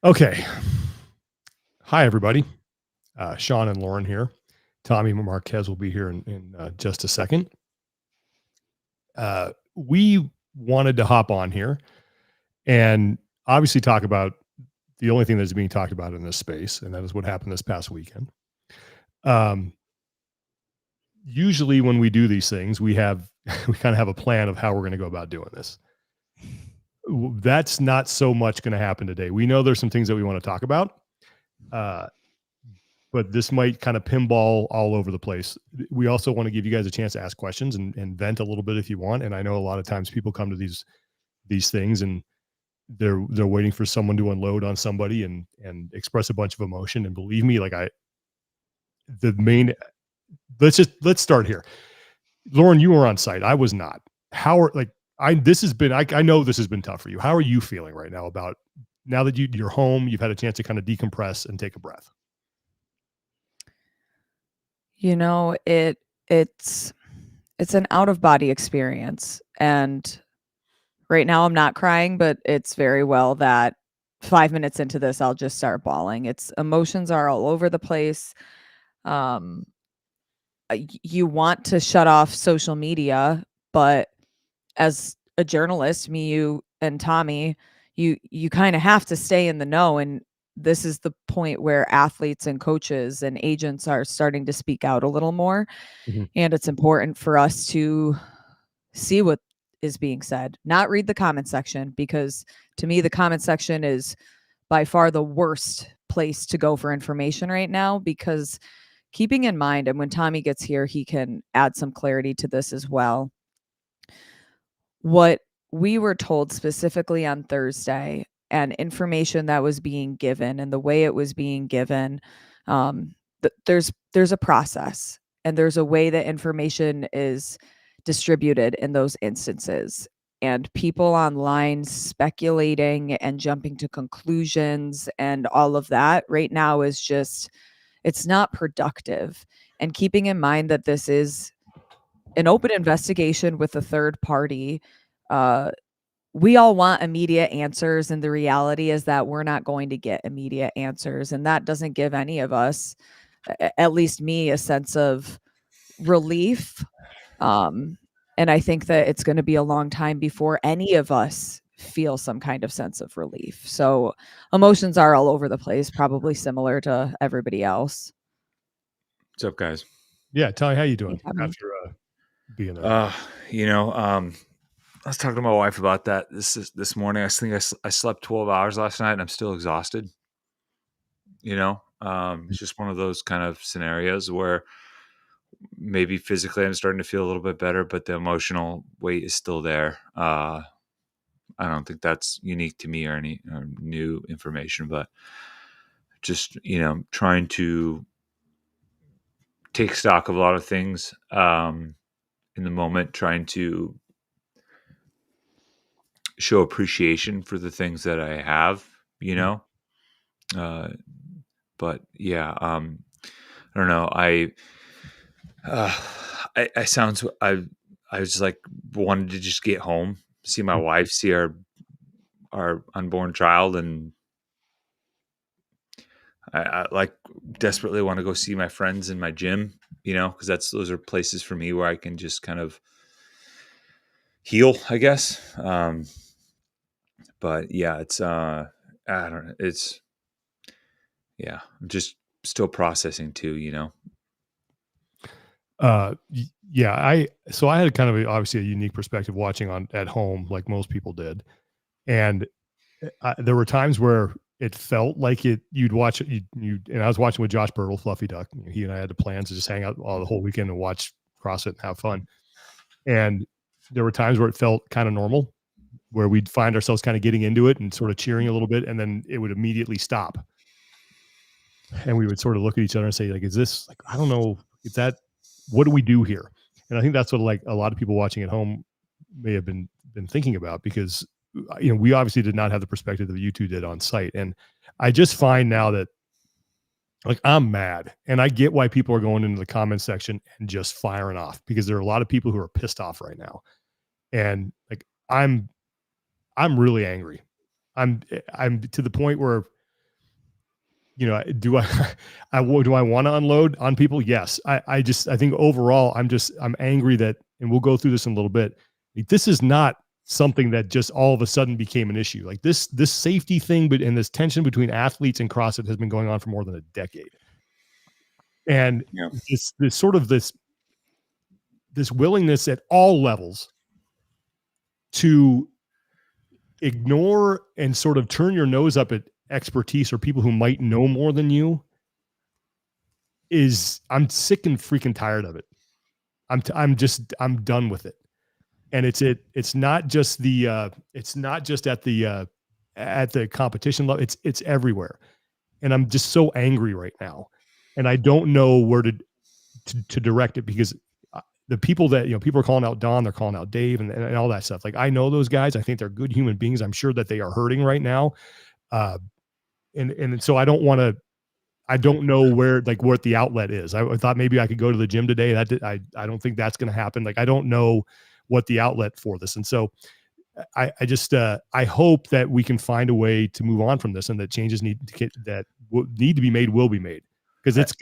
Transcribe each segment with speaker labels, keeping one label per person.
Speaker 1: Okay. Hi, everybody. Sean and Lauren here. Tommy Marquez will be here in just a second. We wanted to hop on here and obviously talk about the only thing that's being talked about in this space, and that is what happened this past weekend. Um, Usually, when we do these things, we kind of have a plan of how we're going to go about doing this. That's not so much going to happen today. We know there's some things that we want to talk about. Uh, but this might kind of pinball all over the place. We also want to give you guys a chance to ask questions and vent a little bit if you want. And I know a lot of times people come to these things and they're waiting for someone to unload on somebody and express a bunch of emotion. And believe me, the main let's start here. Lauren, you were on site. I was not. How are I know this has been tough for you. How are you feeling right now about now that you're home, you've had a chance to kind of decompress and take a breath?
Speaker 2: It's an out of body experience, and right now I'm not crying, but it's very well that 5 minutes into this I'll just start bawling. It's emotions are all over the place. Um you want to shut off social media, but as a journalist, me, you, and Tommy, you kind of have to stay in the know. And this is the point where athletes and coaches and agents are starting to speak out a little more.
Speaker 1: Mhm.
Speaker 2: And it's important for us to see what is being said, not read the comment section, because to me, the comment section is by far the worst place to go for information right now. Because keeping in mind, and when Tommy gets here, he can add some clarity to this as well, what we were told specifically on Thursday and information that was being given and the way it was being given, there's a process and there's a way that information is distributed in those instances. And people online speculating and jumping to conclusions and all of that right now is just, it's not productive. And keeping in mind that this is an open investigation with a third party, uh, we all want immediate answers, and the reality is that we're not going to get immediate answers, and that doesn't give any of us, at least me, a sense of relief. Um, and I think that it's going to be a long time before any of us feel some kind of sense of relief. So emotions are all over the place, probably similar to everybody else.
Speaker 3: What's up, guys?
Speaker 1: Yeah, Tony, how you doing
Speaker 2: Hey, Tommy.
Speaker 1: after being there?
Speaker 3: I was talking to my wife about that this morning. I slept 12 hours last night, and I'm still exhausted. It's just one of those kind of scenarios where maybe physically I'm starting to feel a little bit better, but the emotional weight is still there. I don't think that's unique to me or any new information, but just trying to take stock of a lot of things in the moment, trying to show appreciation for the things that I have, you know. Uh, but yeah, I don't know. Uh, I sounds I was like wanted to just get home, see my wife, see our unborn child, and I like desperately want to go see my friends in my gym, because those are places for me where I can just kind of heal, I guess. But yeah, it's I don't know. I'm just still processing too.
Speaker 1: Yeah, I had kind of obviously a unique perspective watching on at home, like most people did, and there were times where it felt like you'd watch it, and I was watching with Josh Burtle, Fluffy Duck. He and I had the plans to just hang out all the whole weekend and watch CrossFit and have fun. And there were times where it felt kind of normal, where we'd find ourselves kind of getting into it and sort of cheering a little bit, and then it would immediately stop. And we would sort of look at each other and say, like, is this like, I don't know, is that, what do we do here? And I think that's what like a lot of people watching at home may have been thinking about, because we obviously did not have the perspective that you two did on site. And I just find now that like I'm mad, and I get why people are going into the comment section and just firing off, because there are a lot of people who are pissed off right now. And like I'm really angry. I'm to the point where you know, do do I want to unload on people? Yes. I think overall, I'm angry that, and we'll go through this in a little bit. Like, this is not something that just all of a sudden became an issue. Like this safety thing, but and this tension between athletes and CrossFit has been going on for more than a decade. And
Speaker 3: Yeah.
Speaker 1: this sort of this willingness at all levels to ignore and sort of turn your nose up at expertise or people who might know more than you I'm sick and freaking tired of it. I'm done with it. And it's not just at the competition level. It's everywhere. And I'm just so angry right now. And I don't know where to direct it, because the people that, people are calling out Don, they're calling out Dave and all that stuff. Like, I know those guys. I think they're good human beings. I'm sure that they are hurting right now. And so I don't know where, like, what the outlet is. I thought maybe I could go to the gym today. I don't think that's going to happen. Like, I don't know what the outlet for this. And so I hope that we can find a way to move on from this, and that changes need to be made will be made, because it's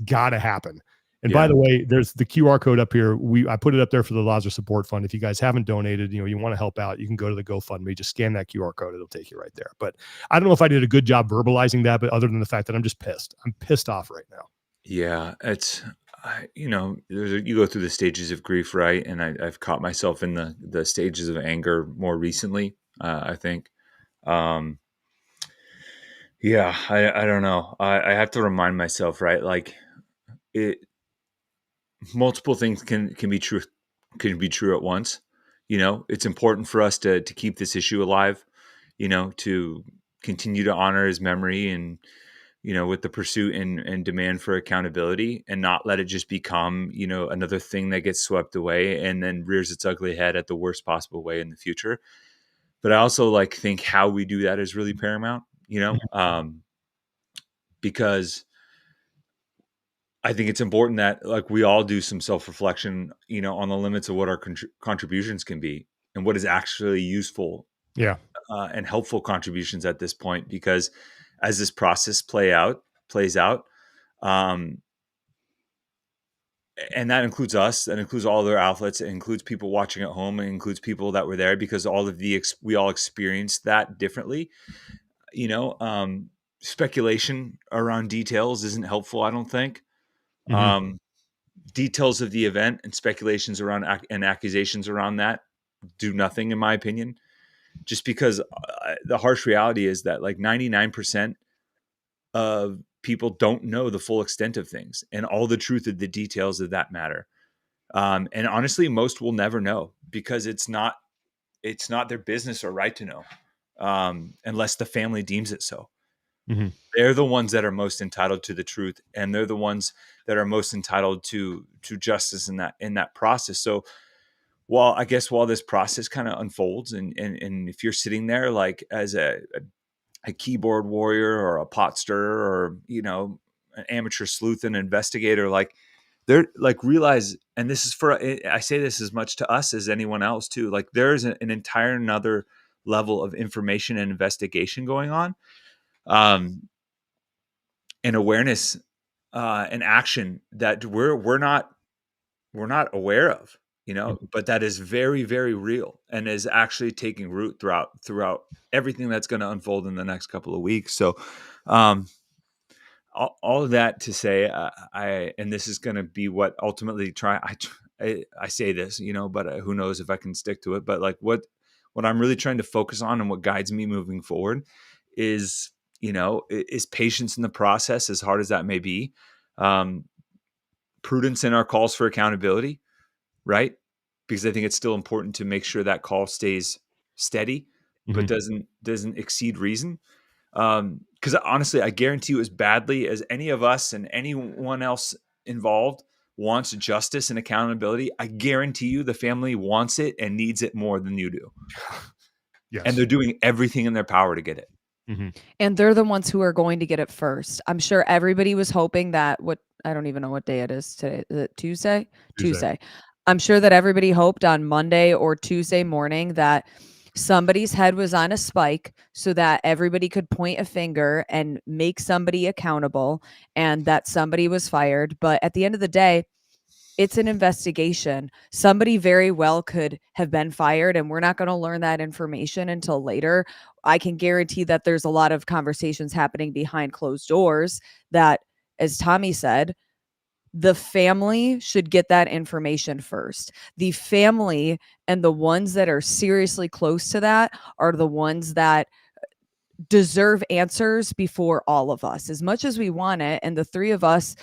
Speaker 1: got to happen. And by the way, there's the QR code up here. I put it up there for the Lazarus Support Fund. If you guys haven't donated, you want to help out, you can go to the GoFundMe, just scan that QR code. It'll take you right there. But I don't know if I did a good job verbalizing that, but other than the fact that I'm just pissed. I'm pissed off right now.
Speaker 3: Yeah, it's, you go through the stages of grief, right? And I've caught myself in the stages of anger more recently, I think. Yeah, I don't know. I have to remind myself, right? Like, multiple things can be true at once. It's important for us to keep this issue alive, to continue to honor his memory, and with the pursuit and demand for accountability, and not let it just become another thing that gets swept away and then rears its ugly head at the worst possible way in the future. But I also think how we do that is really paramount, because I think it's important that we all do some self-reflection, on the limits of what our contributions can be, and what is actually useful, and helpful contributions at this point. Because as this process plays out, and that includes us, that includes all other outlets, it includes people watching at home, it includes people that were there, because we all experienced that differently. Speculation around details isn't helpful, I don't think.
Speaker 1: Mm-hmm.
Speaker 3: Details of the event and speculations around and accusations around that do nothing, in my opinion, just because the harsh reality is that 99% of people don't know the full extent of things and all the truth of the details of that matter. And honestly, most will never know, because it's not their business or right to know, unless the family deems it so.
Speaker 1: Mm-hmm.
Speaker 3: They're the ones that are most entitled to the truth, and they're the ones that are most entitled to justice in that process. So while this process kind of unfolds, and if you're sitting there as a keyboard warrior or a pot stirrer, or an amateur sleuth and investigator, they're realize, and this is I say this as much to us as anyone else too, there's an entire another level of information and investigation going on, and awareness, and action that we're not aware of, but that is very, very real, and is actually taking root throughout everything that's going to unfold in the next couple of weeks. So, all of that to say, and this is going to be what ultimately I say this, but who knows if I can stick to it. But what I'm really trying to focus on, and what guides me moving forward, is patience in the process, as hard as that may be. Prudence in our calls for accountability, right? Because I think it's still important to make sure that call stays steady, but doesn't exceed reason. Because honestly, I guarantee you, as badly as any of us and anyone else involved wants justice and accountability, I guarantee you the family wants it and needs it more than you do.
Speaker 1: Yes.
Speaker 3: And they're doing everything in their power to get it.
Speaker 2: Mm-hmm. And they're the ones who are going to get it first. I'm sure everybody was hoping that I don't even know what day it is today. Is it Tuesday? Tuesday. I'm sure that everybody hoped on Monday or Tuesday morning that Somebody's head was on a spike so that everybody could point a finger and make somebody accountable, and that somebody was fired. But at the end of the day, it's an investigation. Somebody very well could have been fired, and we're not going to learn that information until later. I can guarantee that there's a lot of conversations happening behind closed doors that, as Tommy said, the family should get that information first. The family and the ones that are seriously close to that are the ones that deserve answers before all of us. As much as we want it, and the three of us,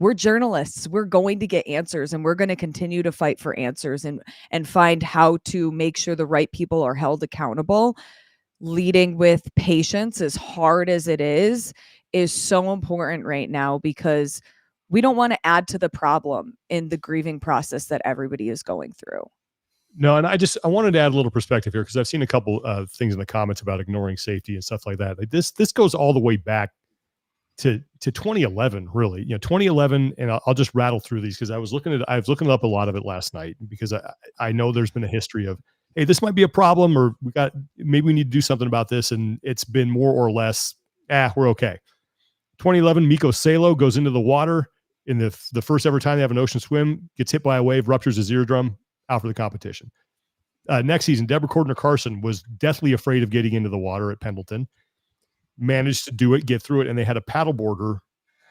Speaker 2: we're journalists. We're going to get answers, and we're going to continue to fight for answers and find how to make sure the right people are held accountable. Leading with patience, as hard as it is so important right now, because we don't want to add to the problem in the grieving process that everybody is going through.
Speaker 1: No, and I wanted to add a little perspective here because I've seen a couple of things in the comments about ignoring safety and stuff like that. Like this goes all the way back to 2011, really. 2011, and I'll just rattle through these because I was looking up a lot of it last night because I know there's been a history of, hey, this might be a problem, or maybe we need to do something about this, and it's been more or less, we're okay. 2011, Miko Salo goes into the water in the first ever time they have an ocean swim, gets hit by a wave, ruptures his eardrum, out for the competition. Next season, Deborah Cordner Carson was deathly afraid of getting into the water at Pendleton, managed to do it, get through it, and they had a paddleboarder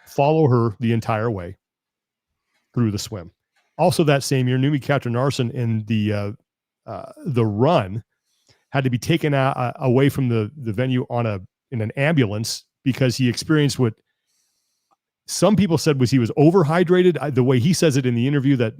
Speaker 1: follow her the entire way through the swim. Also that same year, Numi Katranarson in the run had to be taken away from the venue in an ambulance because he experienced what some people said was he was overhydrated. The way he says it in the interview that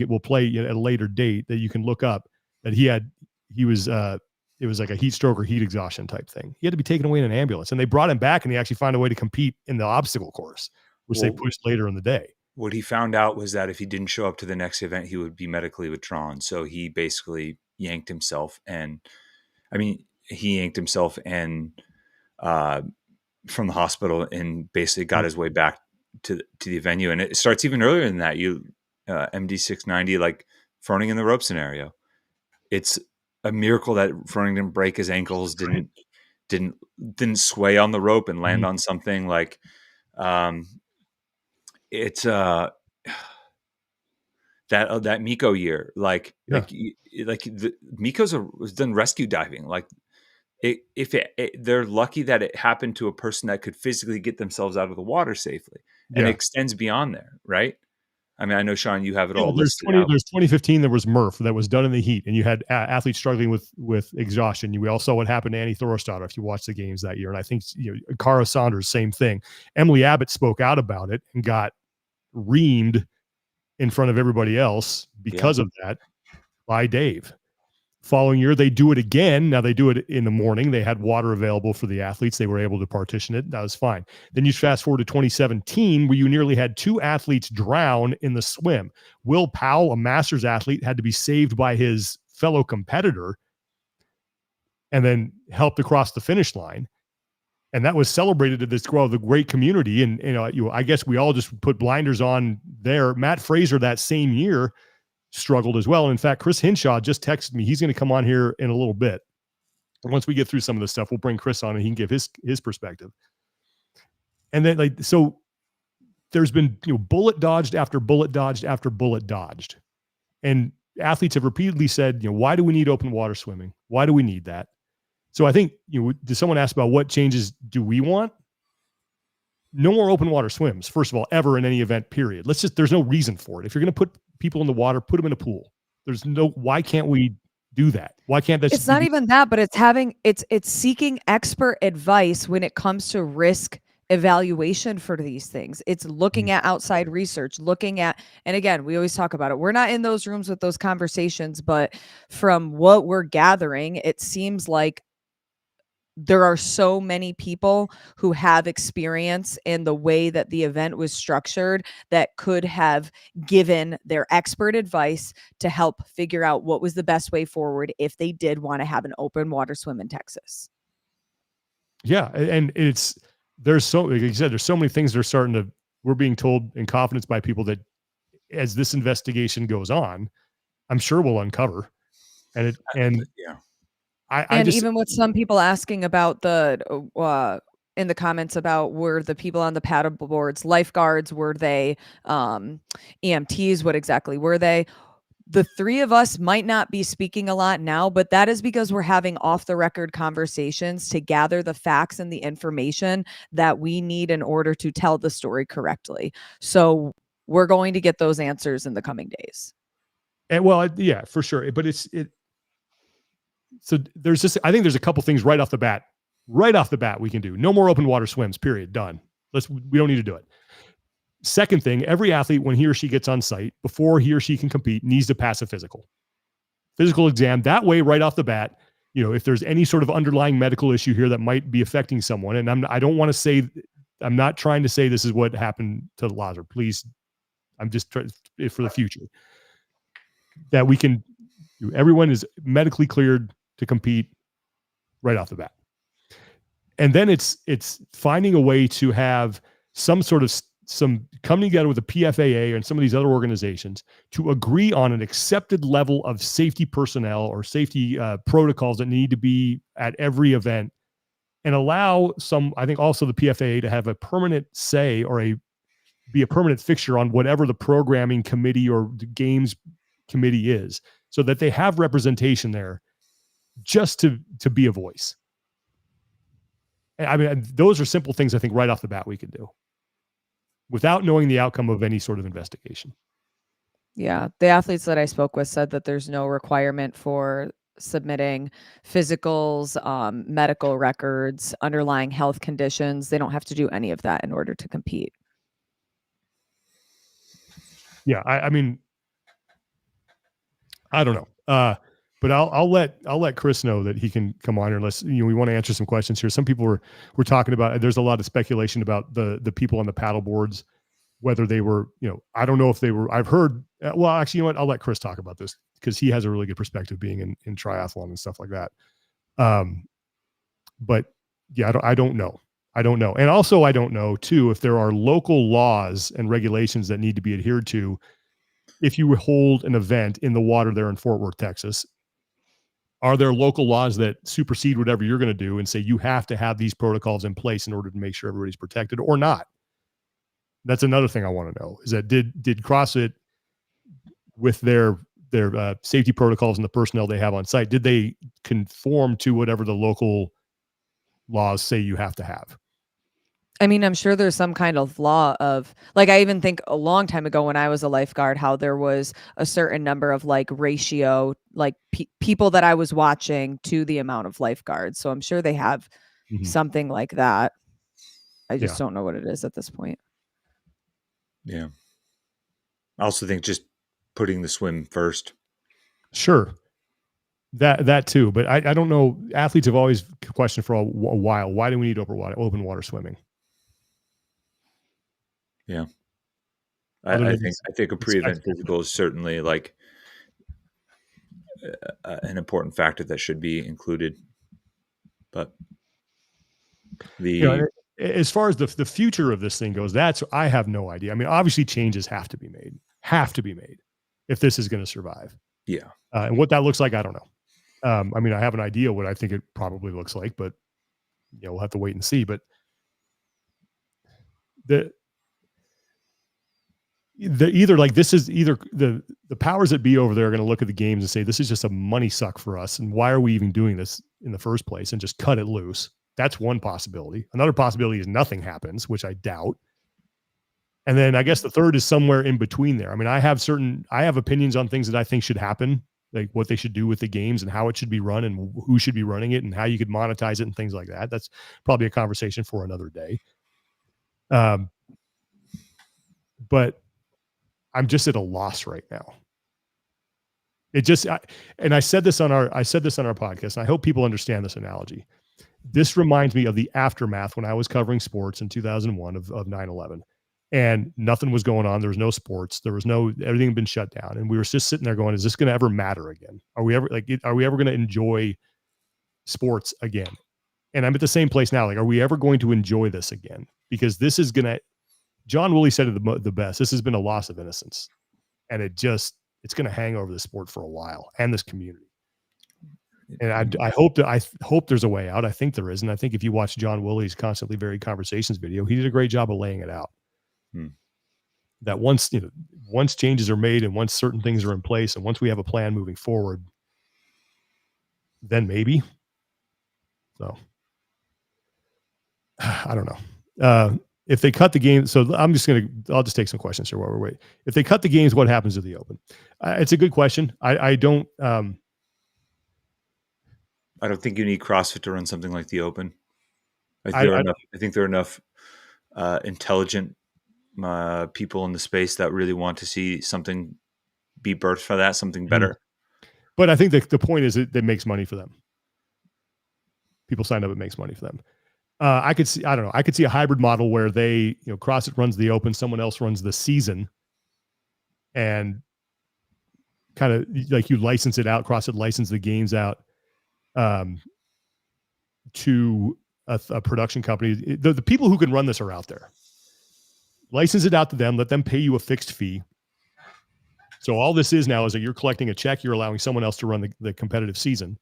Speaker 1: we'll play at a later date that you can look up, that it was like a heat stroke or heat exhaustion type thing. He had to be taken away in an ambulance, and they brought him back, and he actually found a way to compete in the obstacle course, which they pushed later in the day.
Speaker 3: What he found out was that if he didn't show up to the next event, he would be medically withdrawn. So he basically yanked himself from the hospital and basically got his way back to the venue. And it starts even earlier than that. MD 690, like Froning in the rope scenario. It's a miracle that Froning didn't break his ankles, didn't sway on the rope and land on something. Like, it's that Miko year, Miko's was done rescue diving. Like, they're lucky that it happened to a person that could physically get themselves out of the water safely, and it extends beyond there, right? I mean, I know, Sean, you have it all listed out.
Speaker 1: There's 2015. There was Murph that was done in the heat, and you had athletes struggling with exhaustion. We all saw what happened to Annie Thorstadter if you watched the games that year. And I think Cara Saunders, same thing. Emily Abbott spoke out about it and got reamed in front of everybody else because of that by Dave. Following year, they do it again. Now they do it in the morning. They had water available for the athletes. They were able to partition it. That was fine. Then you fast forward to 2017, where you nearly had 2 athletes drown in the swim. Will Powell, a Masters athlete, had to be saved by his fellow competitor and then helped across the finish line. And that was celebrated at this the great community. And I guess we all just put blinders on there. Matt Fraser that same year struggled as well. And in fact, Chris Hinshaw just texted me. He's going to come on here in a little bit. And once we get through some of this stuff, we'll bring Chris on and he can give his perspective. And then so there's been bullet dodged after bullet dodged after bullet dodged. And athletes have repeatedly said, why do we need open water swimming? Why do we need that? So I think, did someone ask about what changes do we want? No more open water swims, first of all, ever in any event, period. There's no reason for it. If you're going to put people in the water, put them in a pool. Why can't we do that? Why can't that?
Speaker 2: It's not even that, but it's seeking expert advice when it comes to risk evaluation for these things. It's looking at outside research, and again, we always talk about it. We're not in those rooms with those conversations, but from what we're gathering, it seems like there are so many people who have experience in the way that the event was structured that could have given their expert advice to help figure out what was the best way forward if they did want to have an open water swim in Texas.
Speaker 1: Yeah. And like you said, there's so many things that are we're being told in confidence by people that as this investigation goes on, I'm sure we'll uncover. And
Speaker 3: Yeah.
Speaker 1: I just,
Speaker 2: even with some people asking about in the comments about were the people on the paddle boards lifeguards, were they EMTs, what exactly were they? The three of us might not be speaking a lot now, but that is because we're having off the record conversations to gather the facts and the information that we need in order to tell the story correctly. So we're going to get those answers in the coming days.
Speaker 1: and well, yeah, for sure. But so there's just, I think there's a couple things right off the bat we can do. No more open water swims, period. Done. We don't need to do it. Second thing, every athlete, when he or she gets on site, before he or she can compete, needs to pass a physical exam. That way, right off the bat, if there's any sort of underlying medical issue here that might be affecting someone, and I'm not trying to say this is what happened to Lazar. Please, I'm just trying for the future that we can, everyone is medically cleared to compete right off the bat. And then it's finding a way to have some coming together with the PFAA and some of these other organizations to agree on an accepted level of safety personnel or safety protocols that need to be at every event, and allow I think also the PFAA to have a permanent say or be a permanent fixture on whatever the programming committee or the games committee is, so that they have representation there just to be a voice. I mean, those are simple things I think right off the bat we can do without knowing the outcome of any sort of investigation.
Speaker 2: Yeah. The athletes that I spoke with said that there's no requirement for submitting physicals, medical records, underlying health conditions. They don't have to do any of that in order to compete.
Speaker 1: Yeah. I mean, I don't know. But I'll let Chris know that he can come on here unless we want to answer some questions here. Some people were talking about, there's a lot of speculation about the people on the paddle boards, whether they were, I don't know if they were, I've heard, well, actually, you know what? I'll let Chris talk about this because he has a really good perspective being in triathlon and stuff like that. But yeah, I don't know. And also I don't know too, if there are local laws and regulations that need to be adhered to if you hold an event in the water there in Fort Worth, Texas. Are there local laws that supersede whatever you're going to do and say you have to have these protocols in place in order to make sure everybody's protected or not? That's another thing I want to know, is that did CrossFit, with their safety protocols and the personnel they have on site, did they conform to whatever the local laws say you have to have?
Speaker 2: I mean, I'm sure there's some kind of law of, like, I even think a long time ago when I was a lifeguard, how there was a certain number of ratio, people that I was watching to the amount of lifeguards. So I'm sure they have something like that. I just don't know what it is at this point.
Speaker 3: Yeah. I also think just putting the swim first.
Speaker 1: Sure. That too. But I don't know. Athletes have always questioned for a while, why do we need open water swimming?
Speaker 3: Yeah. I think a pre-event physical is certainly an important factor that should be included. But
Speaker 1: as far as the future of this thing goes, I have no idea. I mean, obviously changes have to be made if this is going to survive.
Speaker 3: Yeah.
Speaker 1: And what that looks like, I don't know. I mean, I have an idea what I think it probably looks like, but we'll have to wait and see. But the powers that be over there are going to look at the games and say, this is just a money suck for us. And why are we even doing this in the first place, and just cut it loose? That's one possibility. Another possibility is nothing happens, which I doubt. And then I guess the third is somewhere in between there. I mean, I have opinions on things that I think should happen, like what they should do with the games and how it should be run and who should be running it and how you could monetize it and things like that. That's probably a conversation for another day. But I'm just at a loss right now. I said this on our podcast, and I hope people understand this analogy. This reminds me of the aftermath when I was covering sports in 2001 of 9/11, and nothing was going on. There was no sports. Everything had been shut down. And we were just sitting there going, is this going to ever matter again? Are we ever going to enjoy sports again? And I'm at the same place now. Like, are we ever going to enjoy this again? Because this is going to, John Woolley said it the best. This has been a loss of innocence, and it's going to hang over the sport for a while and this community. And I hope there's a way out. I think there is. And I think if you watch John Woolley's Constantly Varied Conversations video, he did a great job of laying it out. That once changes are made and once certain things are in place and once we have a plan moving forward, then maybe. So I don't know. If they cut the game, so I'll just take some questions here while we're waiting. If they cut the games, what happens to the Open? It's a good question. I don't
Speaker 3: think you need CrossFit to run something like the Open. I think there are enough intelligent people in the space that really want to see something be birthed for that, something better.
Speaker 1: But I think the point is it makes money for them. People sign up, it makes money for them. I could see a hybrid model where they, CrossFit runs the Open, someone else runs the season, and kind of like you license it out, CrossFit license the games out to a production company. The people who can run this are out there. License it out to them, let them pay you a fixed fee. So all this is now is that you're collecting a check, you're allowing someone else to run the competitive season.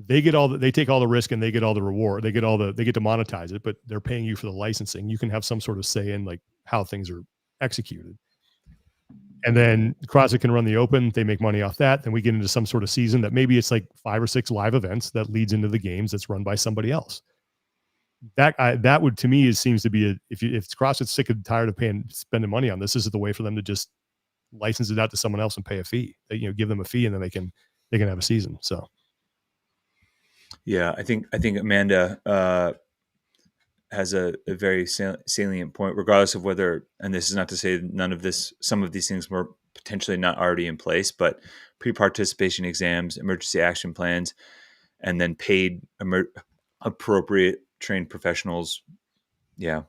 Speaker 1: They take all the risk and they get all the reward. They get to monetize it, but they're paying you for the licensing. You can have some sort of say in like how things are executed. And then CrossFit can run the Open. They make money off that. Then we get into some sort of season that maybe it's like 5 or 6 live events that leads into the games that's run by somebody else. That would, to me, seems to be if CrossFit's sick and tired of spending money on this is the way for them to just license it out to someone else and pay a fee. Give them a fee and then they can have a season. So.
Speaker 3: Yeah, I think Amanda has a very salient point, regardless of whether, and this is not to say some of these things were potentially not already in place, but pre-participation exams, emergency action plans, and then paid appropriate trained professionals. Yeah.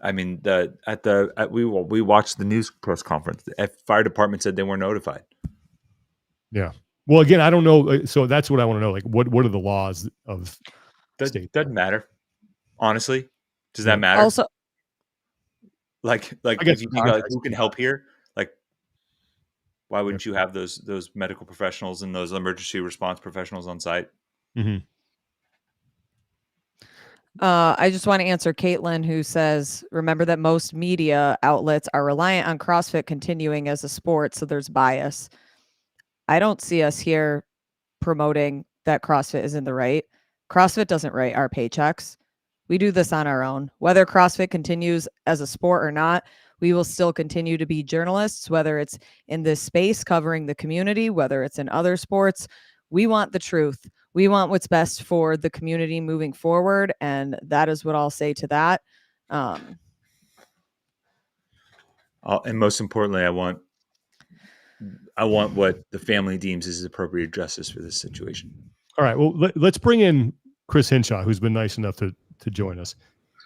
Speaker 3: I mean, we watched the news press conference. The fire department said they weren't notified.
Speaker 1: Yeah. Well, again, I don't know. So that's what I want to know. Like, what are the laws of state?
Speaker 3: Doesn't matter. Honestly, does that matter?
Speaker 2: Also,
Speaker 3: like if you think who can help here, like, why wouldn't you have those medical professionals and those emergency response professionals on site?
Speaker 1: Mm-hmm.
Speaker 2: I just want to answer Caitlin, who says, remember that most media outlets are reliant on CrossFit continuing as a sport, so there's bias. I don't see us here promoting that CrossFit is in the right. CrossFit doesn't write our paychecks. We do this on our own. Whether CrossFit continues as a sport or not, we will still continue to be journalists, whether it's in this space covering the community, whether it's in other sports. We want the truth. We want what's best for the community moving forward. And that is what I'll say to that.
Speaker 3: And most importantly, I want what the family deems is appropriate justice for this situation.
Speaker 1: All right. Well, let's bring in Chris Hinshaw, who's been nice enough to join us.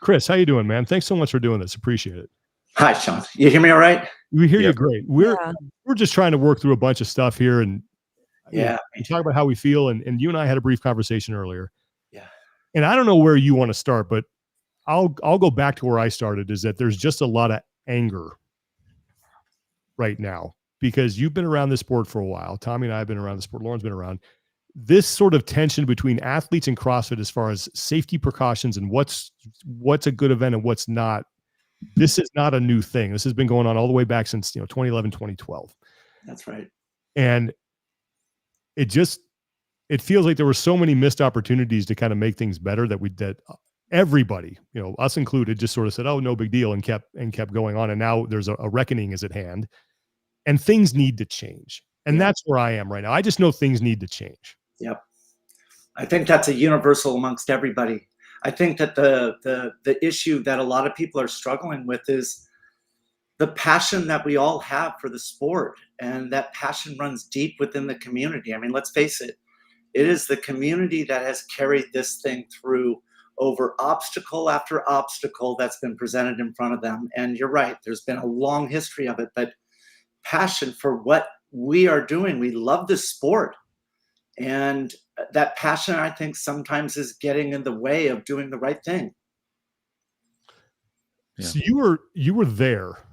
Speaker 1: Chris, how you doing, man? Thanks so much for doing this. Appreciate it.
Speaker 4: Hi, Sean. You hear me all right?
Speaker 1: We hear you great. We're just trying to work through a bunch of stuff here and we talk about how we feel. And you and I had a brief conversation earlier.
Speaker 4: Yeah.
Speaker 1: And I don't know where you want to start, but I'll go back to where I started, is that there's just a lot of anger right now because you've been around this sport for a while. Tommy and I have been around the sport. Lauren's been around. This sort of tension between athletes and CrossFit as far as safety precautions and what's a good event and what's not. This is not a new thing. This has been going on all the way back since 2011, 2012.
Speaker 4: That's right.
Speaker 1: And it feels like there were so many missed opportunities to kind of make things better that everybody, us included, just sort of said, "Oh, no big deal," and kept going on. And now there's a reckoning is at hand, and things need to change. And that's where I am right now. I just know things need to change.
Speaker 4: Yep. I think that's a universal amongst everybody. I think that the issue that a lot of people are struggling with is the passion that we all have for the sport, and that passion runs deep within the community. I mean, let's face it, it is the community that has carried this thing through over obstacle after obstacle that's been presented in front of them. And you're right, there's been a long history of it, but passion for what we are doing. We love this sport. And that passion, I think, sometimes is getting in the way of doing the right thing.
Speaker 1: Yeah. So you were there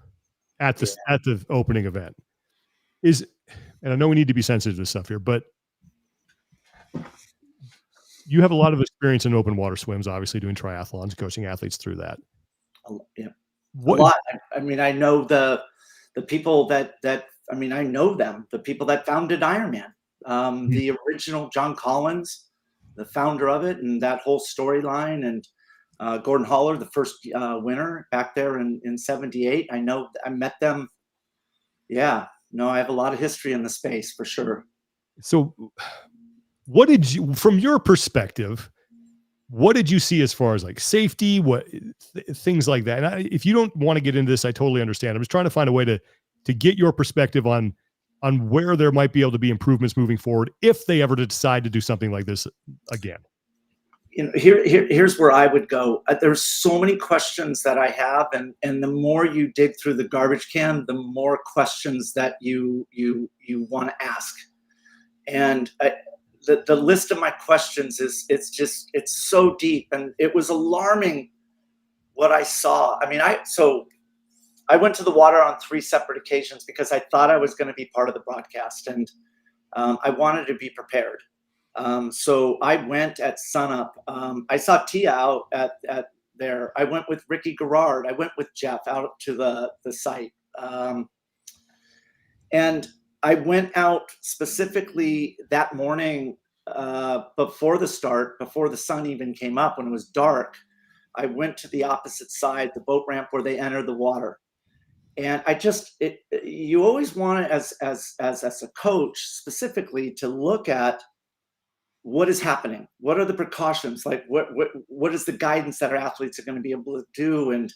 Speaker 1: at the opening event. And I know we need to be sensitive to stuff here, but you have a lot of experience in open water swims, obviously doing triathlons, coaching athletes through that.
Speaker 4: Yeah, a
Speaker 1: What
Speaker 4: lot. I mean, I know the people that I mean, I know them, the people that founded Ironman, the original John Collins, the founder of it, and that whole storyline, and Gordon Haller, the first winner back there in '78. I know, I met them. Yeah, no, I have a lot of history in the space for sure.
Speaker 1: So what did you, from your perspective, what did you see as far as like safety, things like that? And if you don't want to get into this, I totally understand. I'm just trying to find a way to get your perspective on where there might be able to be improvements moving forward if they ever decide to do something like this again.
Speaker 4: You know, here's where I would go. There's so many questions that I have, and the more you dig through the garbage can, the more questions that you want to ask. And the list of my questions it's so deep, and it was alarming what I saw. I mean, I went to the water on 3 separate occasions because I thought I was going to be part of the broadcast, and I wanted to be prepared. So I went at sunup. I saw Tia out at there. I went with Ricky Garrard. I went with Jeff out to the site. And I went out specifically that morning before the start, before the sun even came up, when it was dark. I went to the opposite side, the boat ramp where they enter the water. And you always want to, as a coach specifically, to look at what is happening. What are the precautions? Like what is the guidance that our athletes are going to be able to do? And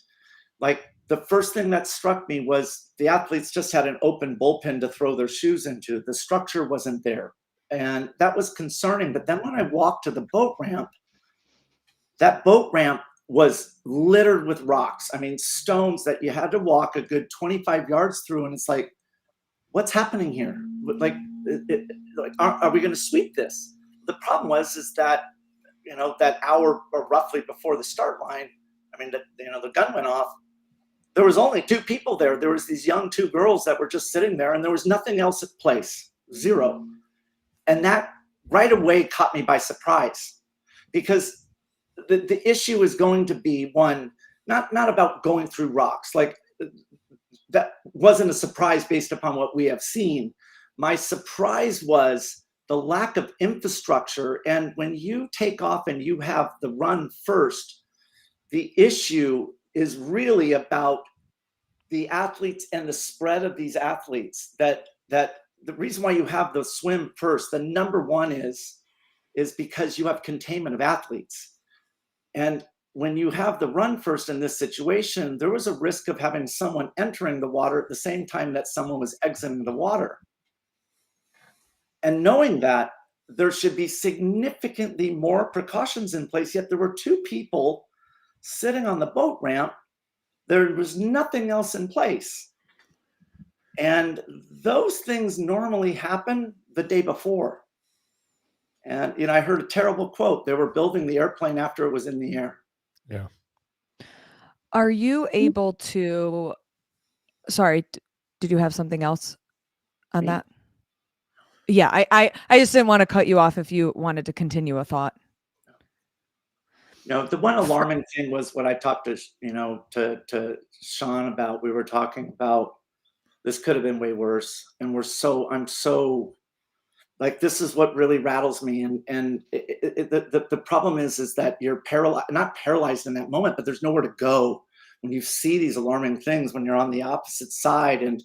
Speaker 4: like the first thing that struck me was the athletes just had an open bullpen to throw their shoes into. The structure wasn't there. And that was concerning. But then when I walked to the boat ramp, that boat ramp was littered with rocks. I mean, stones that you had to walk a good 25 yards through. And it's like, what's happening here? Like, are we going to sweep this? The problem is that, you know, that hour or roughly before the start line, I mean, the gun went off. There was only 2 people there. There was these young 2 girls that were just sitting there, and there was nothing else at place, 0. And that right away caught me by surprise, because the issue is going to be, one, not about going through rocks. Like, that wasn't a surprise based upon what we have seen. My surprise was the lack of infrastructure. And when you take off and you have the run first, the issue is really about the athletes and the spread of these athletes. That the reason why you have the swim first, the number one is because you have containment of athletes. And when you have the run first in this situation, there was a risk of having someone entering the water at the same time that someone was exiting the water. And knowing that, there should be significantly more precautions in place, yet there were 2 people sitting on the boat ramp. There was nothing else in place. And those things normally happen the day before. And, you know, I heard a terrible quote. They were building the airplane after it was in the air.
Speaker 1: Yeah.
Speaker 2: Are you able to, sorry, did you have something else on that? Yeah, I just didn't want to cut you off if you wanted to continue a thought.
Speaker 4: No, the one alarming thing was what I talked to Sean about. We were talking about this could have been way worse, and I'm so like, this is what really rattles me. And the problem is that you're not paralyzed in that moment, but there's nowhere to go when you see these alarming things, when you're on the opposite side, and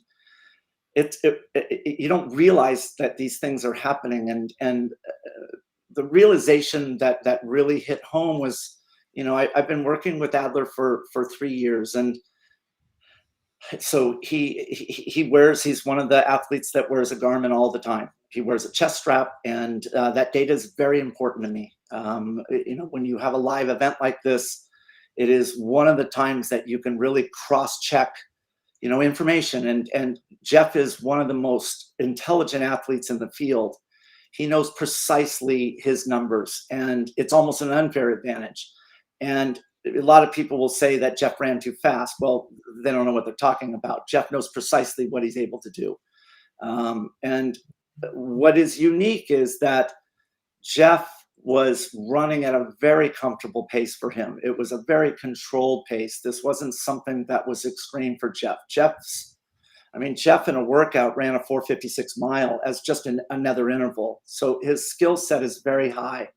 Speaker 4: you don't realize that these things are happening. And the realization that really hit home was, you know, I've been working with Adler for 3 years, and so he's one of the athletes that wears a Garmin all the time. He wears a chest strap, and that data is very important to me. You know, when you have a live event like this, it is one of the times that you can really cross-check, you know, information. And Jeff is one of the most intelligent athletes in the field. He knows precisely his numbers, and it's almost an unfair advantage. And a lot of people will say that Jeff ran too fast. Well, they don't know what they're talking about. Jeff knows precisely what he's able to do. And what is unique is that Jeff was running at a very comfortable pace for him. It was a very controlled pace. This wasn't something that was extreme for Jeff. Jeff in a workout ran a 4:56 mile as just another interval. So his skill set is very high.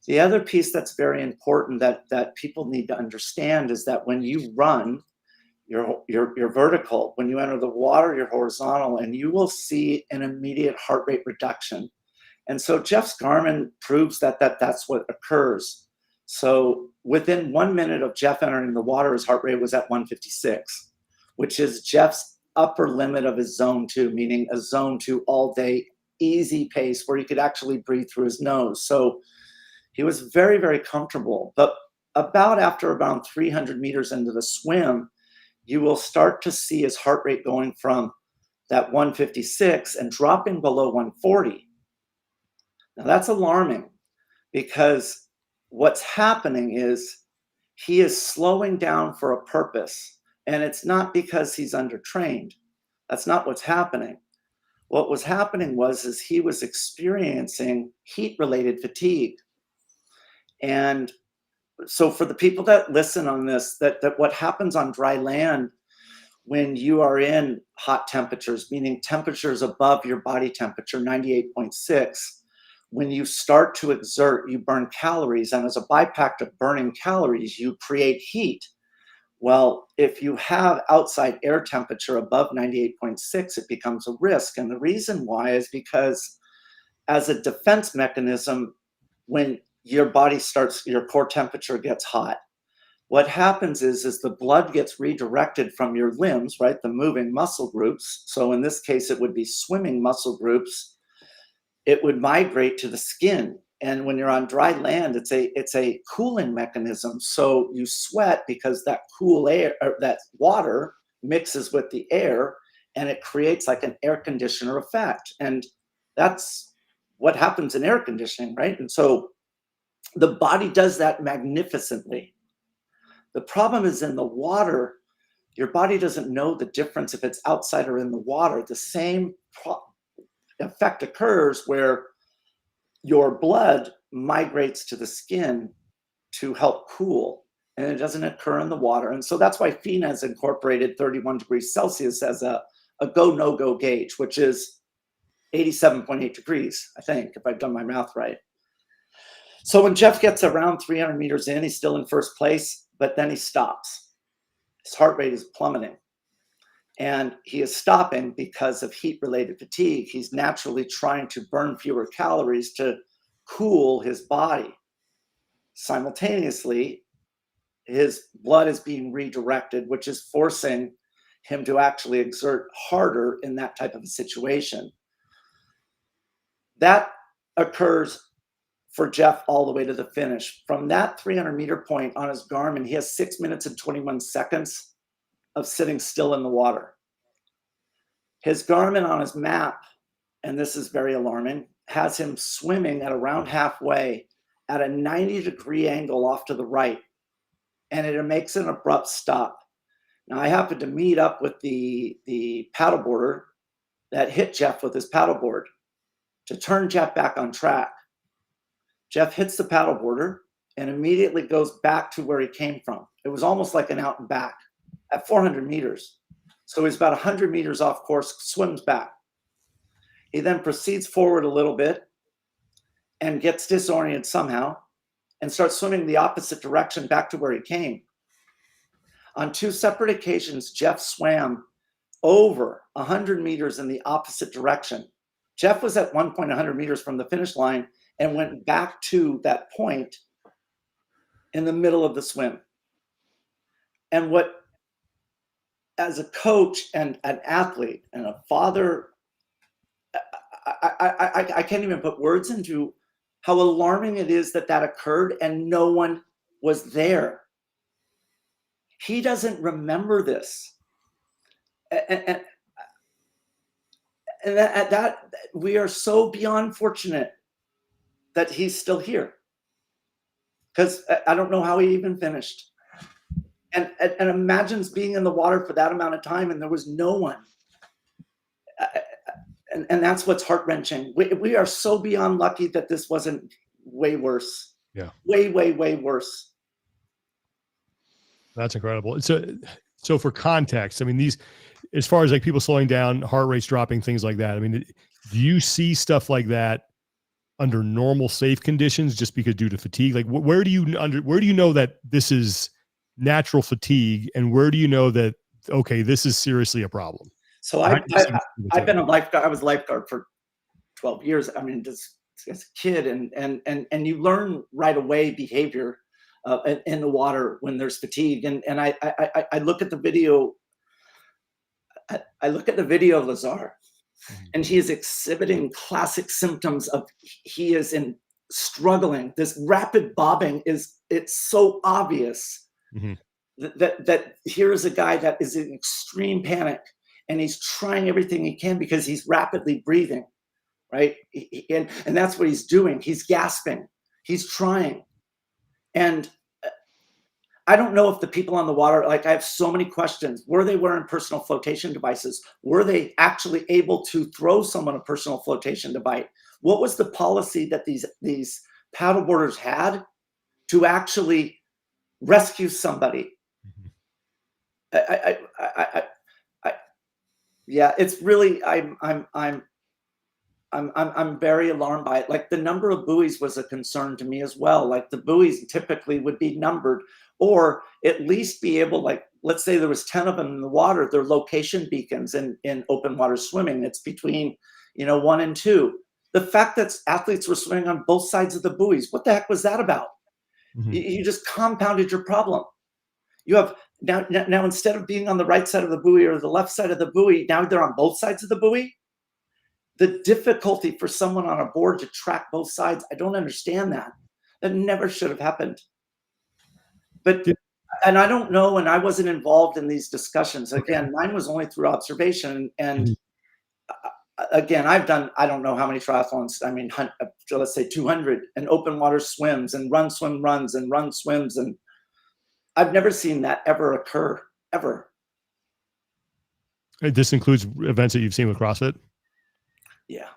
Speaker 4: The other piece that's very important that people need to understand is that when you run, you're vertical. When you enter the water, you're horizontal, and you will see an immediate heart rate reduction. And so Jeff's Garmin proves that's what occurs. So within 1 minute of Jeff entering the water, his heart rate was at 156, which is Jeff's upper limit of his zone 2, meaning a zone 2 all day, easy pace where he could actually breathe through his nose. So he was very, very comfortable. But after around 300 meters into the swim, you will start to see his heart rate going from that 156 and dropping below 140. Now that's alarming, because what's happening is he is slowing down for a purpose, and it's not because he's undertrained. That's not what's happening. What was happening is he was experiencing heat-related fatigue. And so for the people that listen on this, that what happens on dry land when you are in hot temperatures, meaning temperatures above your body temperature, 98.6, when you start to exert, you burn calories. And as a byproduct of burning calories, you create heat. Well, if you have outside air temperature above 98.6, it becomes a risk. And the reason why is because as a defense mechanism, when your body your core temperature gets hot, what happens is the blood gets redirected from your limbs, right? The moving muscle groups. So in this case, it would be swimming muscle groups. It would migrate to the skin. And when you're on dry land, it's a cooling mechanism. So you sweat because that cool air, or that water mixes with the air, and it creates like an air conditioner effect. And that's what happens in air conditioning, right? And so the body does that magnificently. The problem is in the water, your body doesn't know the difference if it's outside or in the water. The same effect occurs where your blood migrates to the skin to help cool, and it doesn't occur in the water. And so that's why FINA has incorporated 31 degrees Celsius as a go, no-go gauge, which is 87.8 degrees, I think, if I've done my math right. So when Jeff gets around 300 meters in, he's still in first place, but then he stops. His heart rate is plummeting. And he is stopping because of heat-related fatigue. He's naturally trying to burn fewer calories to cool his body. Simultaneously, his blood is being redirected, which is forcing him to actually exert harder in that type of a situation. That occurs for Jeff all the way to the finish. From that 300-meter point on his Garmin, he has 6 minutes and 21 seconds of sitting still in the water. His Garmin on his map, and this is very alarming, has him swimming at around halfway at a 90-degree angle off to the right, and it makes an abrupt stop. Now, I happened to meet up with the paddleboarder that hit Jeff with his paddleboard to turn Jeff back on track. Jeff hits the paddleboarder and immediately goes back to where he came from. It was almost like an out and back at 400 meters. So he's about 100 meters off course, swims back. He then proceeds forward a little bit and gets disoriented somehow and starts swimming the opposite direction back to where he came. On 2 separate occasions, Jeff swam over 100 meters in the opposite direction. Jeff was at one point 100 meters from the finish line and went back to that point in the middle of the swim. And what, as a coach and an athlete and a father, I can't even put words into how alarming it is that occurred and no one was there. He doesn't remember this. And that we are so beyond fortunate that he's still here, because I don't know how he even finished. And imagine being in the water for that amount of time and there was no one. And that's what's heart-wrenching. We are so beyond lucky that this wasn't way worse.
Speaker 1: Yeah.
Speaker 4: Way, way, way worse.
Speaker 1: That's incredible. So for context, I mean, these, as far as like people slowing down, heart rates dropping, things like that. I mean, do you see stuff like that under normal, safe conditions, just because due to fatigue? Like, where do you know that this is natural fatigue, and where do you know that, okay, this is seriously a problem?
Speaker 4: So I've been a lifeguard. I was a lifeguard for 12 years. I mean, just as a kid, and you learn right away behavior in the water when there's fatigue. And I look at the video. I look at the video of Lazar, and he is exhibiting classic symptoms of, he is in struggling. This rapid bobbing it's so obvious that here is a guy that is in extreme panic, and he's trying everything he can because he's rapidly breathing, right? And that's what he's doing. He's gasping. He's trying. And I don't know if the people on the water, like, I have so many questions. Were they wearing personal flotation devices? Were they actually able to throw someone a personal flotation device? What was the policy that these paddleboarders had to actually rescue somebody? Yeah, it's really, I'm very alarmed by it. Like, the number of buoys was a concern to me as well. Like, the buoys typically would be numbered, or at least be able, like, let's say there was 10 of them in the water, they're location beacons in open water swimming. It's between, 1 and 2. The fact that athletes were swimming on both sides of the buoys, what the heck was that about? You just compounded your problem. You have now instead of being on the right side of the buoy or the left side of the buoy, now they're on both sides of the buoy. The difficulty for someone on a board to track both sides, I don't understand that. That never should have happened. But, and I don't know, and I wasn't involved in these discussions. Again, mine was only through observation. And again, I've done, I don't know how many triathlons. I mean, let's say 200, and open water swims, and run, swim, runs, and run, swims. And I've never seen that ever occur, ever.
Speaker 1: This includes events that you've seen with CrossFit?
Speaker 4: Yeah.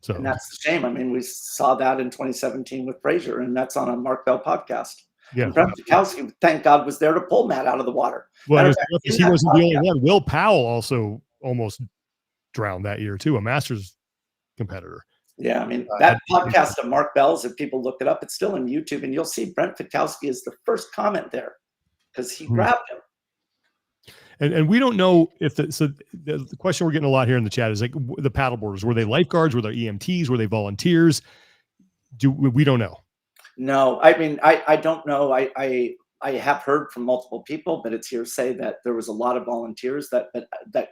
Speaker 1: So,
Speaker 4: and that's the shame. I mean, we saw that in 2017 with Fraser, and that's on a Mark Bell podcast.
Speaker 1: Yeah.
Speaker 4: And Brent Fikowski, thank God, was there to pull Matt out of the water.
Speaker 1: Well, he wasn't the only one. Will Powell also almost drowned that year too, a Masters competitor.
Speaker 4: Yeah, I mean, that podcast of Mark Bell's, if people look it up, it's still on YouTube, and you'll see Brent Fikowski is the first comment there because he grabbed him.
Speaker 1: And we don't know if the question we're getting a lot here in the chat is, like, the paddleboarders, were they lifeguards? Were they EMTs? Were they volunteers? We don't know.
Speaker 4: No, I mean, I don't know. I have heard from multiple people, but it's hearsay that there was a lot of volunteers that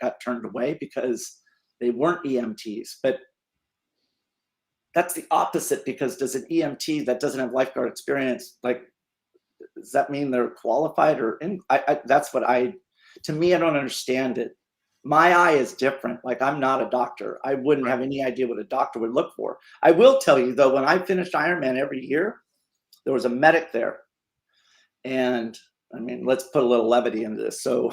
Speaker 4: got turned away because they weren't EMTs. But that's the opposite, because does an EMT that doesn't have lifeguard experience, like, does that mean they're qualified? Or that's what to me, I don't understand it. My eye is different. Like, I'm not a doctor. I wouldn't have any idea what a doctor would look for. I will tell you, though, when I finished Ironman every year, there was a medic there. And I mean, let's put a little levity into this. So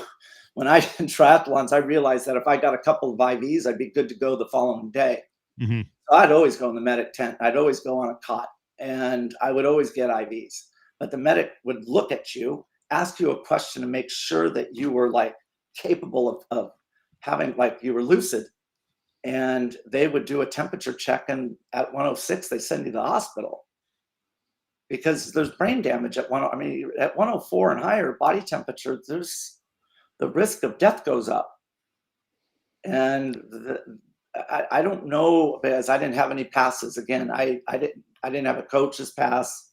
Speaker 4: when I did triathlons, I realized that if I got a couple of IVs, I'd be good to go the following day. So I'd always go in the medic tent. I'd always go on a cot, and I would always get IVs. But the medic would look at you, ask you a question to make sure that you were, like, capable of having, like, you were lucid. And they would do a temperature check, and at 106, they send you to the hospital because there's brain damage at at 104 and higher body temperature, there's the risk of death goes up. And I don't know, because I didn't have any passes. Again, I didn't have a coach's pass.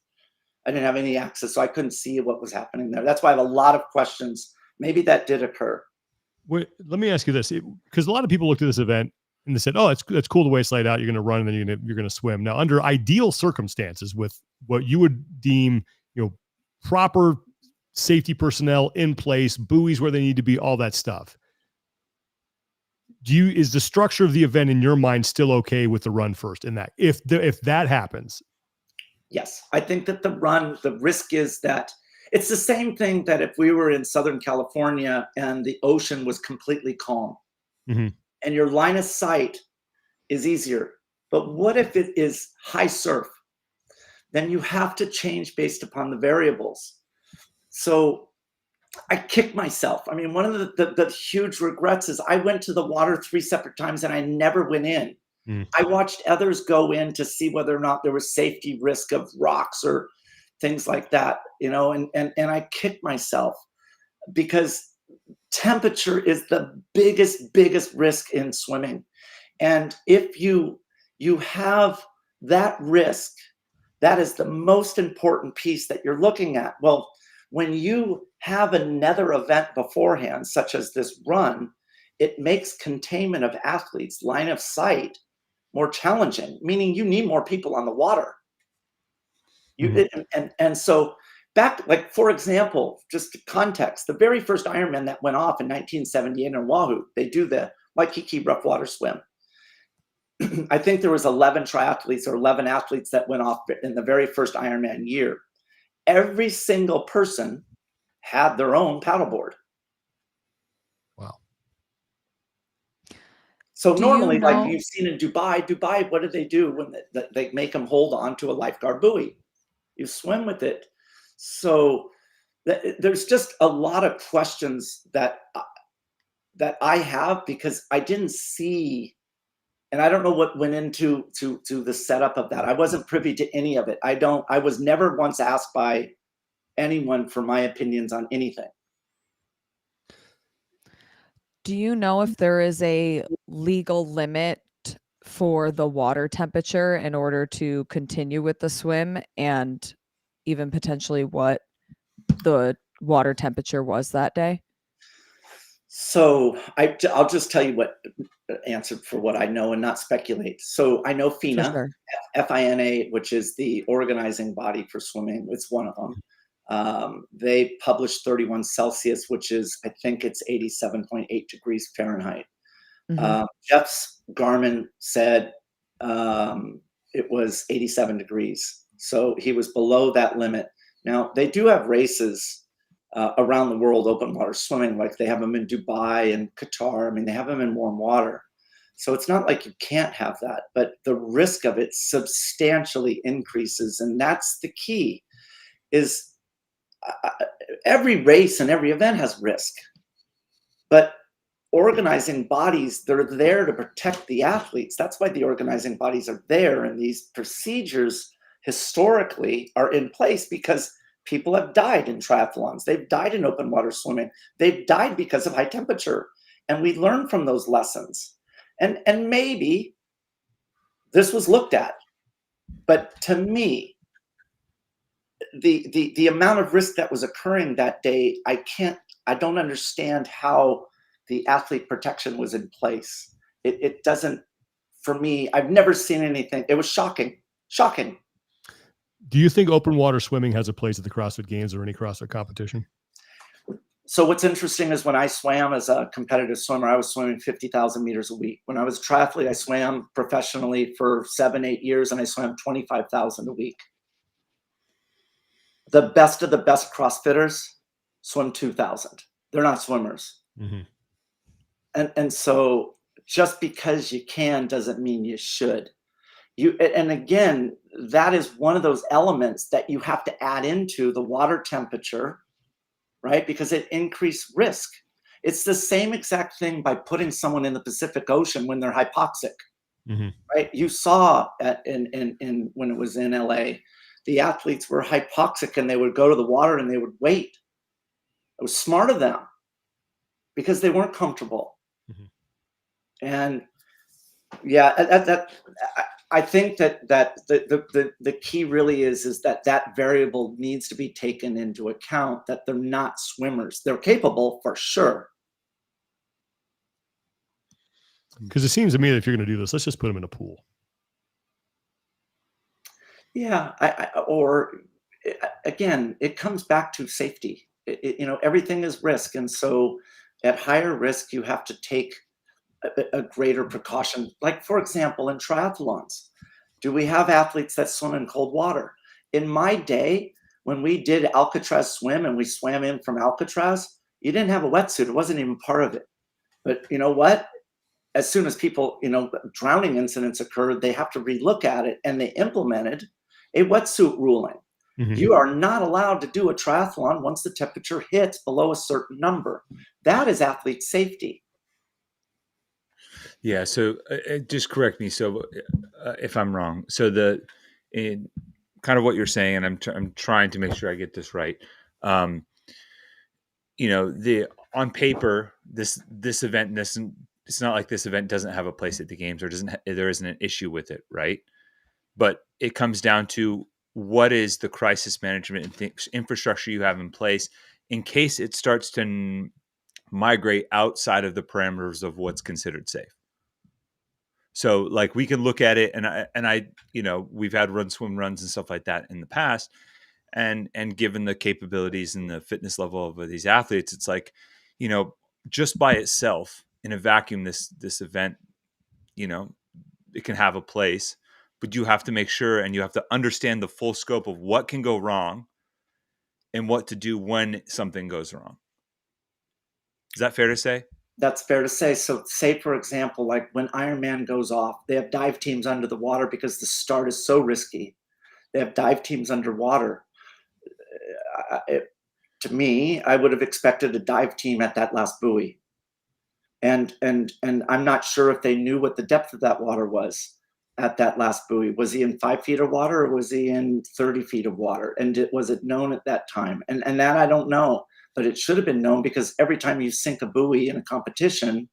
Speaker 4: I didn't have any access, so I couldn't see what was happening there. That's why I have a lot of questions. Maybe that did occur.
Speaker 1: Wait, let me ask you this, because a lot of people looked at this event and they said, "Oh, it's cool the way it's laid out. You're going to run, and then you're going to swim." Now, under ideal circumstances, with what you would deem, proper safety personnel in place, buoys where they need to be, all that stuff, is the structure of the event in your mind still okay with the run first? In that, if that happens?
Speaker 4: Yes, I think that the risk is that it's the same thing that if we were in Southern California and the ocean was completely calm, and your line of sight is easier. But what if it is high surf? then you have to change based upon the variables. So I kicked myself. I mean, one of the huge regrets is I went to the water 3 separate times and I never went in.
Speaker 1: Mm.
Speaker 4: I watched others go in to see whether or not there was safety risk of rocks or things like that, and I kicked myself because temperature is the biggest risk in swimming. And if you have that risk, that is the most important piece that you're looking at. Well, when you have another event beforehand, such as this run, it makes containment of athletes, line of sight, more challenging, meaning you need more people on the water. And so back, like, for example, just context, the very first Ironman that went off in 1978 in Oahu, they do the Waikiki rough water swim. I think there was 11 triathletes or 11 athletes that went off in the very first Ironman year. Every single person had their own paddleboard.
Speaker 1: Wow.
Speaker 4: So
Speaker 2: Do
Speaker 4: normally,
Speaker 2: you know-
Speaker 4: like you've seen in Dubai, what do they do when they make them hold on to a lifeguard buoy? You swim with it. So there's just a lot of questions that I have because I didn't see, and I don't know what went into the setup of that. I wasn't privy to any of it. I was never once asked by anyone for my opinions on anything.
Speaker 2: Do you know if there is a legal limit for the water temperature in order to continue with the swim, and even potentially what the water temperature was that day?
Speaker 4: So I'll just tell you what answered for what I know and not speculate. So I know FINA,
Speaker 2: Sure.
Speaker 4: FINA, which is the organizing body for swimming. It's one of them. They published 31 Celsius, which is, I think it's 87.8 degrees Fahrenheit.
Speaker 2: Mhm.
Speaker 4: Jeff's Garmin said it was 87 degrees. So he was below that limit. Now, they do have races around the world, open water swimming, like they have them in Dubai and Qatar. I mean, they have them in warm water. So it's not like you can't have that, but the risk of it substantially increases. And that's the key, is every race and every event has risk. But organizing bodies, they're there to protect the athletes. That's why the organizing bodies are there. And these procedures historically are in place because people have died in triathlons. They've died in open water swimming. They've died because of high temperature. And we learn from those lessons. And maybe this was looked at. But to me, the amount of risk that was occurring that day, I don't understand how the athlete protection was in place. It doesn't, for me, I've never seen anything. It was shocking.
Speaker 1: Do you think open water swimming has a place at the CrossFit Games or any CrossFit competition?
Speaker 4: So what's interesting is when I swam as a competitive swimmer, I was swimming 50,000 meters a week. When I was a triathlete, I swam professionally for 7-8 years, and I swam 25,000 a week. The best of the best CrossFitters swim 2,000. They're not swimmers.
Speaker 1: Mm-hmm.
Speaker 4: And so just because you can doesn't mean you should. And again, that is one of those elements that you have to add into the water temperature, right? Because it increased risk. It's the same exact thing by putting someone in the Pacific Ocean when they're hypoxic,
Speaker 1: Mm-hmm.
Speaker 4: right? You saw in when it was in LA, the athletes were hypoxic and they would go to the water and they would wait. It was smart of them because they weren't comfortable.
Speaker 1: Mm-hmm.
Speaker 4: And yeah, I think that the key really is that variable needs to be taken into account, that they're not swimmers. They're capable for sure.
Speaker 1: Because it seems to me that if you're going to do this, let's just put them in a pool.
Speaker 4: Yeah, or again, it comes back to safety. Everything is risk, and so at higher risk, you have to take a greater precaution. Like, for example, in triathlons, do we have athletes that swim in cold water? In my day, when we did Alcatraz swim and we swam in from Alcatraz, you didn't have a wetsuit. It wasn't even part of it. But you know what? As soon as people, drowning incidents occurred, they have to relook at it, and they implemented a wetsuit ruling.
Speaker 1: Mhm.
Speaker 4: You are not allowed to do a triathlon once the temperature hits below a certain number. That is athlete safety.
Speaker 3: Yeah. So just correct me. So if I'm wrong, so in kind of what you're saying, and I'm trying to make sure I get this right. Um, the on paper, this event doesn't. It's not like this event doesn't have a place at the games, or there isn't an issue with it, right? But it comes down to what is the crisis management and infrastructure you have in place in case it starts to migrate outside of the parameters of what's considered safe. So like we can look at it and I we've had run swim runs and stuff like that in the past, and given the capabilities and the fitness level of these athletes, it's like, just by itself in a vacuum, this event, it can have a place, but you have to make sure and you have to understand the full scope of what can go wrong and what to do when something goes wrong. Is that fair to say?
Speaker 4: That's fair to say. So say, for example, like when Ironman goes off, they have dive teams under the water because the start is so risky. They have dive teams underwater. To me, I would have expected a dive team at that last buoy. And I'm not sure if they knew what the depth of that water was at that last buoy. Was he in 5 feet of water, or was he in 30 feet of water? And was it known at that time? And that I don't know, but it should have been known, because every time you sink a buoy in a competition,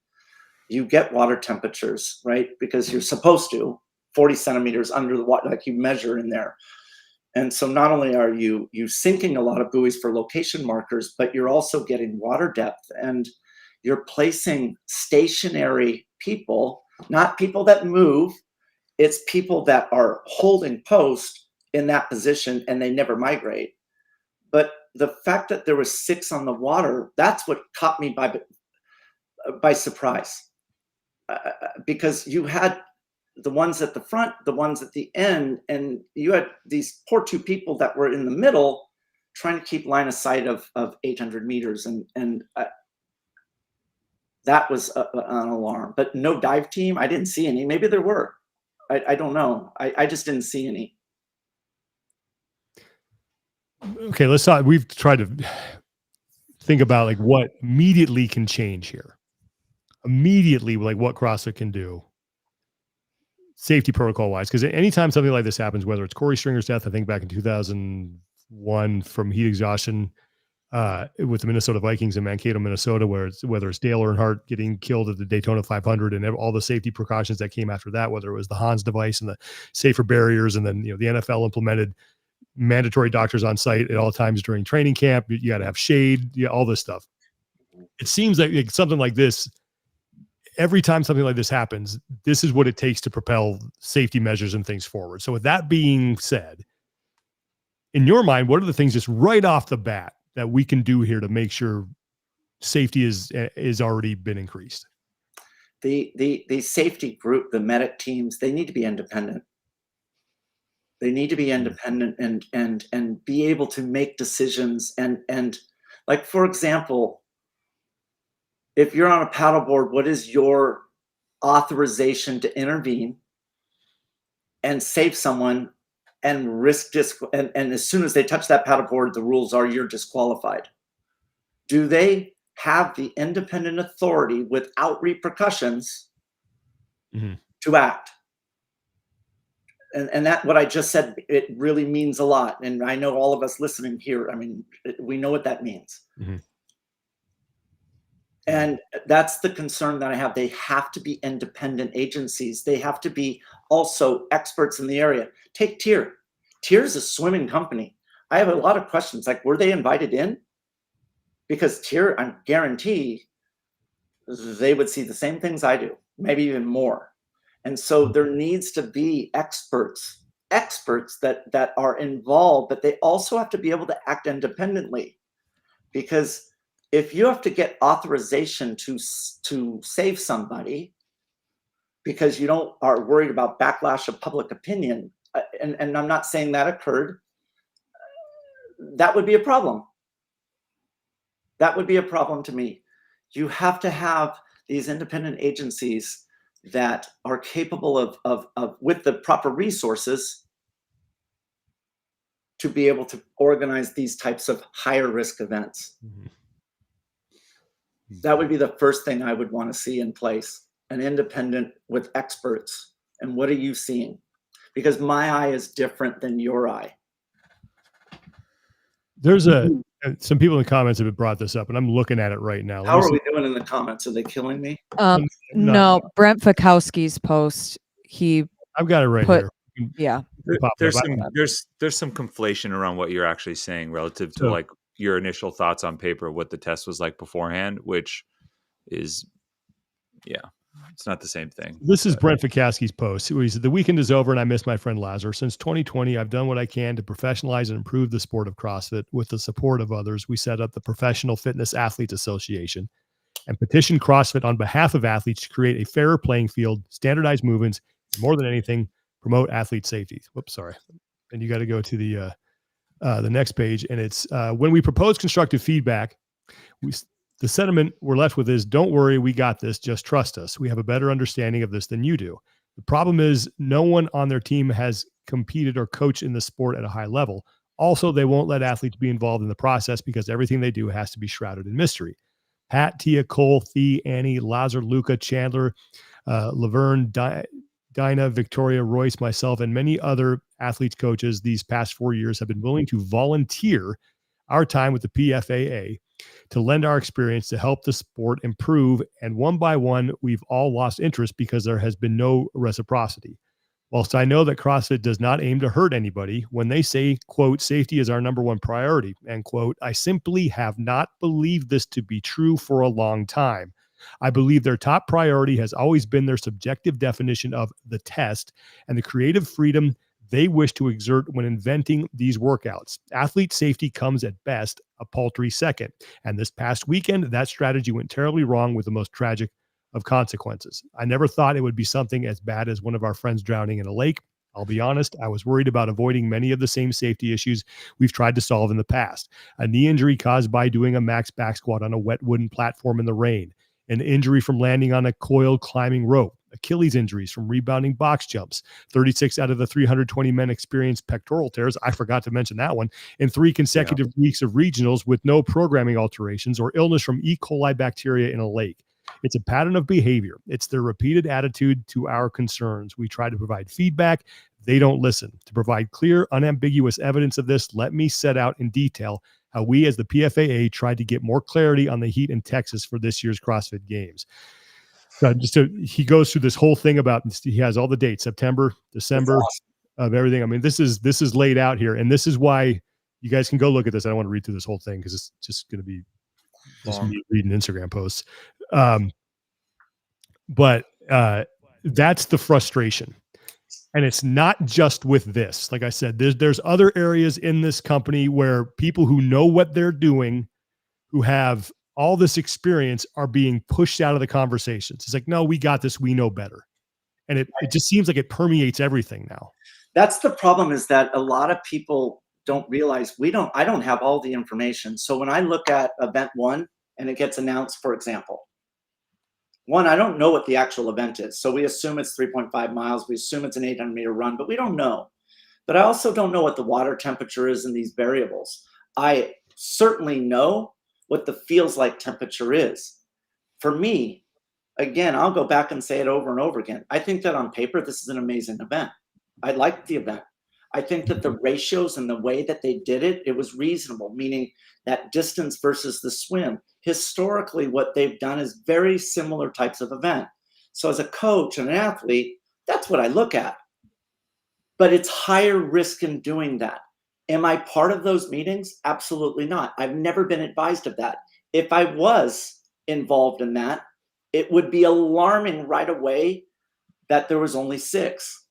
Speaker 4: you get water temperatures, right? Because you're supposed to 40 centimeters under the water, like you measure in there. And so not only are you sinking a lot of buoys for location markers, but you're also getting water depth, and you're placing stationary people, not people that move. It's people that are holding post in that position and they never migrate. But the fact that there was 6 on the water, that's what caught me by surprise. Because you had the ones at the front, the ones at the end, and you had these poor 2 people that were in the middle trying to keep line of sight of 800 meters. And that was an alarm. But no dive team, I didn't see any. Maybe there were. I don't know. I just didn't see any.
Speaker 1: Okay, let's talk. We've tried to think about like what immediately can change here. Immediately, like what CrossFit can do, safety protocol wise. Because anytime something like this happens, whether it's Corey Stringer's death, I think back in 2001 from heat exhaustion with the Minnesota Vikings in Mankato, Minnesota, whether it's Dale Earnhardt getting killed at the Daytona 500 and all the safety precautions that came after that, whether it was the Hans device and the safer barriers, and then the NFL implemented mandatory doctors on site at all times during training camp. You got to have shade, all this stuff. It seems like something like this, every time something like this happens, this is what it takes to propel safety measures and things forward. So with that being said, in your mind, what are the things just right off the bat that we can do here to make sure safety is already been increased?
Speaker 4: The safety group, the medic teams, they need to be independent. They need to be independent and be able to make decisions. And like, for example, if you're on a paddleboard, what is your authorization to intervene and save someone and risk and as soon as they touch that paddleboard, the rules are you're disqualified. Do they have the independent authority without repercussions to act? And that, what I just said, it really means a lot. And I know all of us listening here, I mean, we know what that means. And that's the concern that I have. They have to be independent agencies. They have to be also experts in the area. Take Tier. Tier is a swimming company. I have a lot of questions, like, were they invited in? Because Tier, I guarantee they would see the same things I do, maybe even more. And so there needs to be experts that are involved, but they also have to be able to act independently. Because if you have to get authorization to save somebody because you are worried about backlash of public opinion, and I'm not saying that occurred, that would be a problem. That would be a problem to me. You have to have these independent agencies that are capable of with the proper resources, to be able to organize these types of higher risk events. That would be the first thing I would want to see in place, an independent with experts. And what are you seeing? Because my eye is different than your eye.
Speaker 1: There's some people in the comments have brought this up, and I'm looking at it right now.
Speaker 4: How are we doing in the comments? Are they killing me?
Speaker 2: No, Brent Fikowski's post,
Speaker 1: I've got it right here.
Speaker 2: Yeah.
Speaker 3: There's some conflation around what you're actually saying relative to like your initial thoughts on paper, what the test was like beforehand, which is, it's not the same thing.
Speaker 1: This is Brent Fikowski's post. He said, "The weekend is over and I miss my friend Lazar. Since 2020, I've done what I can to professionalize and improve the sport of CrossFit. With the support of others, we set up the Professional Fitness Athletes Association and petitioned CrossFit on behalf of athletes to create a fairer playing field, standardized movements, and more than anything, promote athlete safety." Whoops, sorry. And you got to go to the next page. And it's when we propose constructive feedback, the sentiment we're left with is, "Don't worry, we got this. Just trust us. We have a better understanding of this than you do." The problem is no one on their team has competed or coached in the sport at a high level. Also, they won't let athletes be involved in the process because everything they do has to be shrouded in mystery. Pat, Tia, Cole, Thea, Annie, Lazar, Luca, Chandler, Laverne, Dinah, Victoria, Royce, myself, and many other athletes coaches these past 4 years have been willing to volunteer our time with the PFAA to lend our experience to help the sport improve. And one by one, we've all lost interest because there has been no reciprocity. Whilst I know that CrossFit does not aim to hurt anybody, when they say, quote, "safety is our number one priority," end quote, I simply have not believed this to be true for a long time. I believe their top priority has always been their subjective definition of the test and the creative freedom they wish to exert when inventing these workouts. Athlete safety comes at best a paltry second. And this past weekend, that strategy went terribly wrong with the most tragic of consequences. I never thought it would be something as bad as one of our friends drowning in a lake. I'll be honest, I was worried about avoiding many of the same safety issues we've tried to solve in the past. A knee injury caused by doing a max back squat on a wet wooden platform in the rain. An injury from landing on a coiled climbing rope. Achilles injuries from rebounding box jumps. 36 out of the 320 men experienced pectoral tears. I forgot to mention that one. In 3 consecutive weeks of regionals with no programming alterations or illness from E. coli bacteria in a lake. It's a pattern of behavior. It's their repeated attitude to our concerns. We try to provide feedback. They don't listen. To provide clear, unambiguous evidence of this, let me set out in detail how we as the PFAA tried to get more clarity on the heat in Texas for this year's CrossFit Games. He goes through this whole thing about, he has all the dates, September, December, of everything. I mean, this is laid out here. And this is why you guys can go look at this. I don't want to read through this whole thing because it's just going to be just me reading Instagram posts. But that's the frustration. And it's not just with this. Like I said, there's other areas in this company where people who know what they're doing, who have all this experience, are being pushed out of the conversations. It's like, no, we got this. We know better. And it just seems like it permeates everything now.
Speaker 4: That's the problem, is that a lot of people don't realize I don't have all the information. So when I look at event 1 and it gets announced, for example, I don't know what the actual event is. So we assume it's 3.5 miles. We assume it's an 800-meter run, but we don't know. But I also don't know what the water temperature is in these variables. I certainly know what the feels like temperature is. For me, again, I'll go back and say it over and over again. I think that on paper, this is an amazing event. I liked the event. I think that the ratios and the way that they did it, it was reasonable, meaning that distance versus the swim. Historically, what they've done is very similar types of event. So as a coach and an athlete, that's what I look at. But it's higher risk in doing that. Am I part of those meetings? Absolutely not. I've never been advised of that. If I was involved in that, it would be alarming right away that there was only 6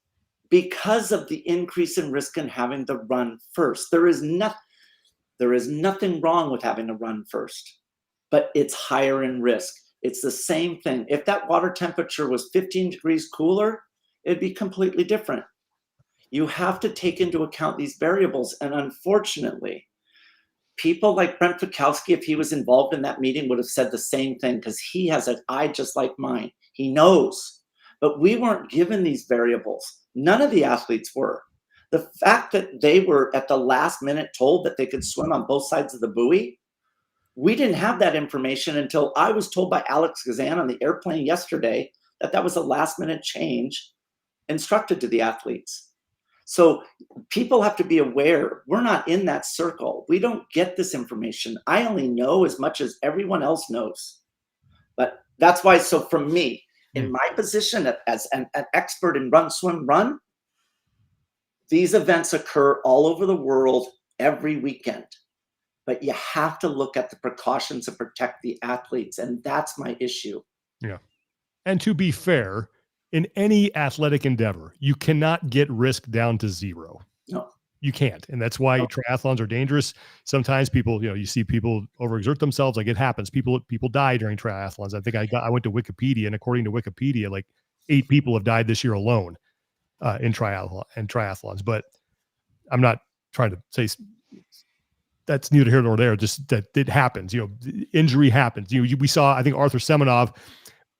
Speaker 4: because of the increase in risk in having to run first. There is nothing wrong with having to run first, but it's higher in risk. It's the same thing. If that water temperature was 15 degrees cooler, it'd be completely different. You have to take into account these variables. And unfortunately, people like Brent Fikowski, if he was involved in that meeting, would have said the same thing, because he has an eye just like mine. He knows. But we weren't given these variables. None of the athletes were. The fact that they were at the last minute told that they could swim on both sides of the buoy, we didn't have that information until I was told by Alex Gazan on the airplane yesterday that that was a last minute change instructed to the athletes. So people have to be aware, we're not in that circle. We don't get this information. I only know as much as everyone else knows. But that's why, so for me, in my position as an expert in run, swim, run, these events occur all over the world every weekend. But you have to look at the precautions to protect the athletes. And that's my issue.
Speaker 1: Yeah. And to be fair, in any athletic endeavor, you cannot get risk down to zero.
Speaker 4: No.
Speaker 1: You can't. And that's why triathlons are dangerous. Sometimes people, you see people overexert themselves. Like it happens. People die during triathlons. I think I went to Wikipedia, and according to Wikipedia, like 8 people have died this year alone in triathlons. But I'm not trying to say that's neither here nor there. Just that it happens. Injury happens. We saw, I think Arthur Semenov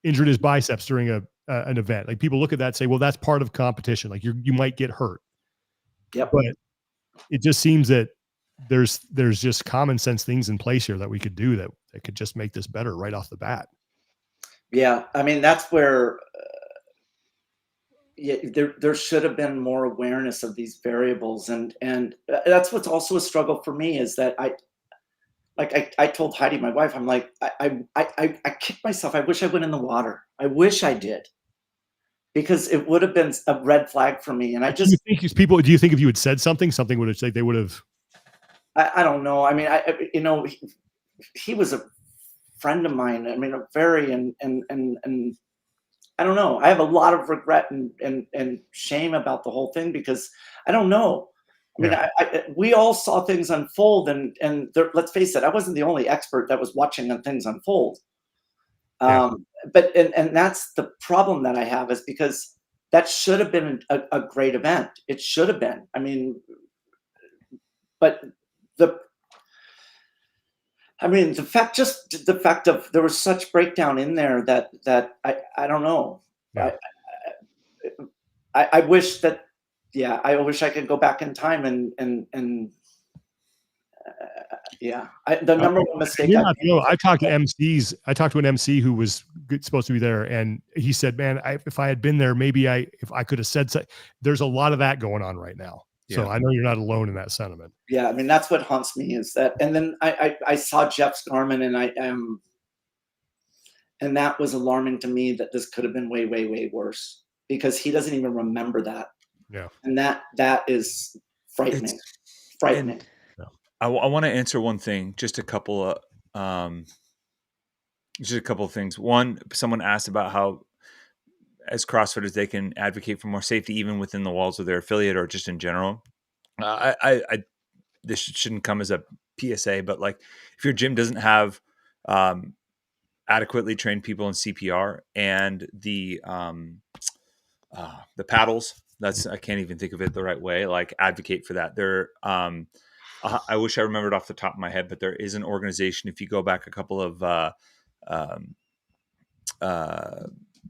Speaker 1: injured his biceps during an event. Like people look at that and say, well, that's part of competition. Like you might get hurt.
Speaker 4: Yep.
Speaker 1: But it just seems that there's just common sense things in place here that we could do that could just make this better right off the bat.
Speaker 4: Yeah. I mean, that's where there should have been more awareness of these variables. And that's what's also a struggle for me is that I told Heidi, my wife, I'm like, I kicked myself. I wish I went in the water. I wish I did. Because it would have been a red flag for me. And I just
Speaker 1: do you think if you had said something would have said they would have?
Speaker 4: I don't know. I mean, he was a friend of mine. I mean, a very, and I don't know. I have a lot of regret and shame about the whole thing because I don't know. I mean, we all saw things unfold and let's face it, I wasn't the only expert that was watching things unfold. But that's the problem that I have is because that should have been a great event. It should have been. I mean, but the fact of there was such breakdown in there that I don't know.
Speaker 1: Yeah.
Speaker 4: I wish that, I wish I could go back in time and the number one mistake
Speaker 1: I talked to MCs. I talked to an MC who was supposed to be there, and he said, "Man, if I had been there, maybe if I could have said something." There's a lot of that going on right now, so I know you're not alone in that sentiment.
Speaker 4: Yeah, I mean that's what haunts me is that, and then I saw Jeff Scarman, and and that was alarming to me that this could have been way, way, way worse because he doesn't even remember that.
Speaker 1: Yeah,
Speaker 4: and that is frightening. It's frightening.
Speaker 3: I want to answer one thing, just a couple of things. One, someone asked about how, as CrossFitters, they can advocate for more safety, even within the walls of their affiliate or just in general. This shouldn't come as a PSA, but like if your gym doesn't have adequately trained people in CPR and the paddles, I can't even think of it the right way. Like advocate for that. I wish I remembered off the top of my head, but there is an organization. If you go back a couple of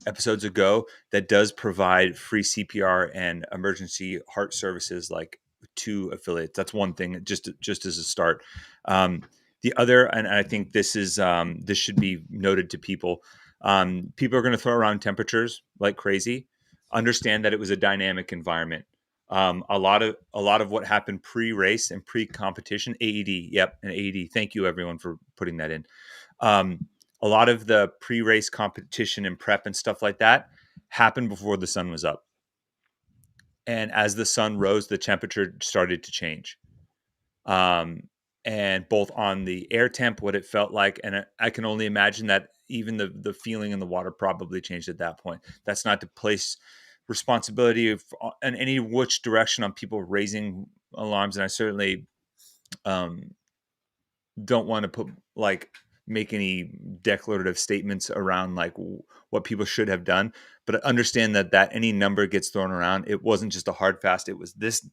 Speaker 3: episodes ago, that does provide free CPR and emergency heart services, like to affiliates. That's one thing, just as a start. The other, and I think this should be noted to people. People are going to throw around temperatures like crazy. Understand that it was a dynamic environment. A lot of what happened pre-race and pre-competition, AED. Yep, an AED. Thank you, everyone, for putting that in. A lot of the pre-race competition and prep and stuff like that happened before the sun was up. And as the sun rose, the temperature started to change. And both on the air temp, what it felt like, and I can only imagine that even the feeling in the water probably changed at that point. That's not to place responsibility in any which direction on people raising alarms, and I certainly don't want to make any declarative statements around like what people should have done, but understand that any number gets thrown around. It wasn't just a hard fast. It was this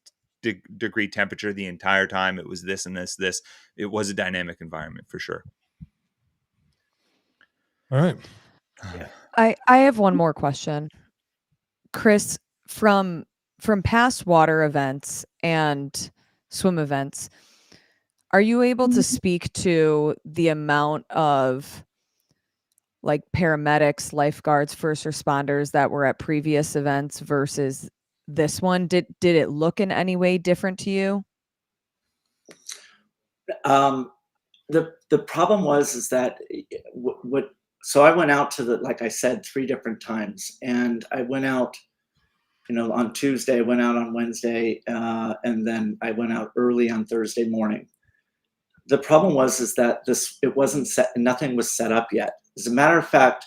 Speaker 3: degree temperature the entire time. It was this and this. It was a dynamic environment for sure.
Speaker 1: All right.
Speaker 2: I have one more question. Chris, from from past water events and swim events, are you able to speak to the amount of like paramedics, lifeguards, first responders that were at previous events versus this one? Did it look in any way different to you?
Speaker 4: The problem is that what so I went out to like I said, 3 different times, and I went out, on Tuesday, I went out on Wednesday, and then I went out early on Thursday morning. The problem is that it wasn't set, nothing was set up yet. As a matter of fact,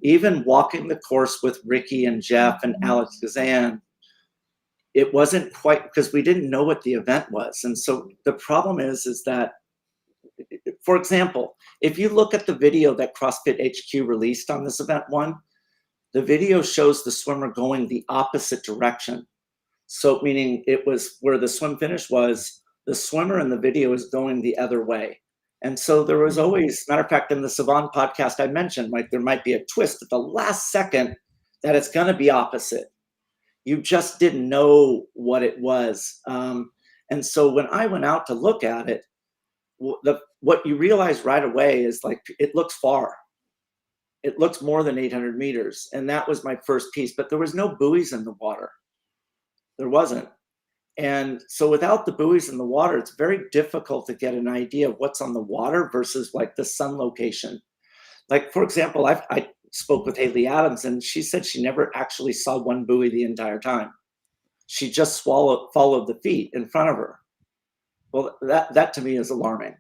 Speaker 4: even walking the course with Ricky and Jeff and Alex Gazan, it wasn't quite, because we didn't know what the event was. And so the problem is that, for example, if you look at the video that CrossFit HQ released on this event one, the video shows the swimmer going the opposite direction. So meaning it was where the swim finish was, the swimmer in the video is going the other way. And so there was always, matter of fact, in the Savon podcast I mentioned, like there might be a twist at the last second that it's going to be opposite. You just didn't know what it was. And so when I went out to look at it, what you realize right away is like, it looks far. It looks more than 800 meters. And that was my first piece, but there was no buoys in the water. There wasn't. And so without the buoys in the water, it's very difficult to get an idea of what's on the water versus like the sun location. Like, for example, I spoke with Haley Adams, and she said she never actually saw one buoy the entire time. She just followed the feet in front of her. Well, that to me is alarming.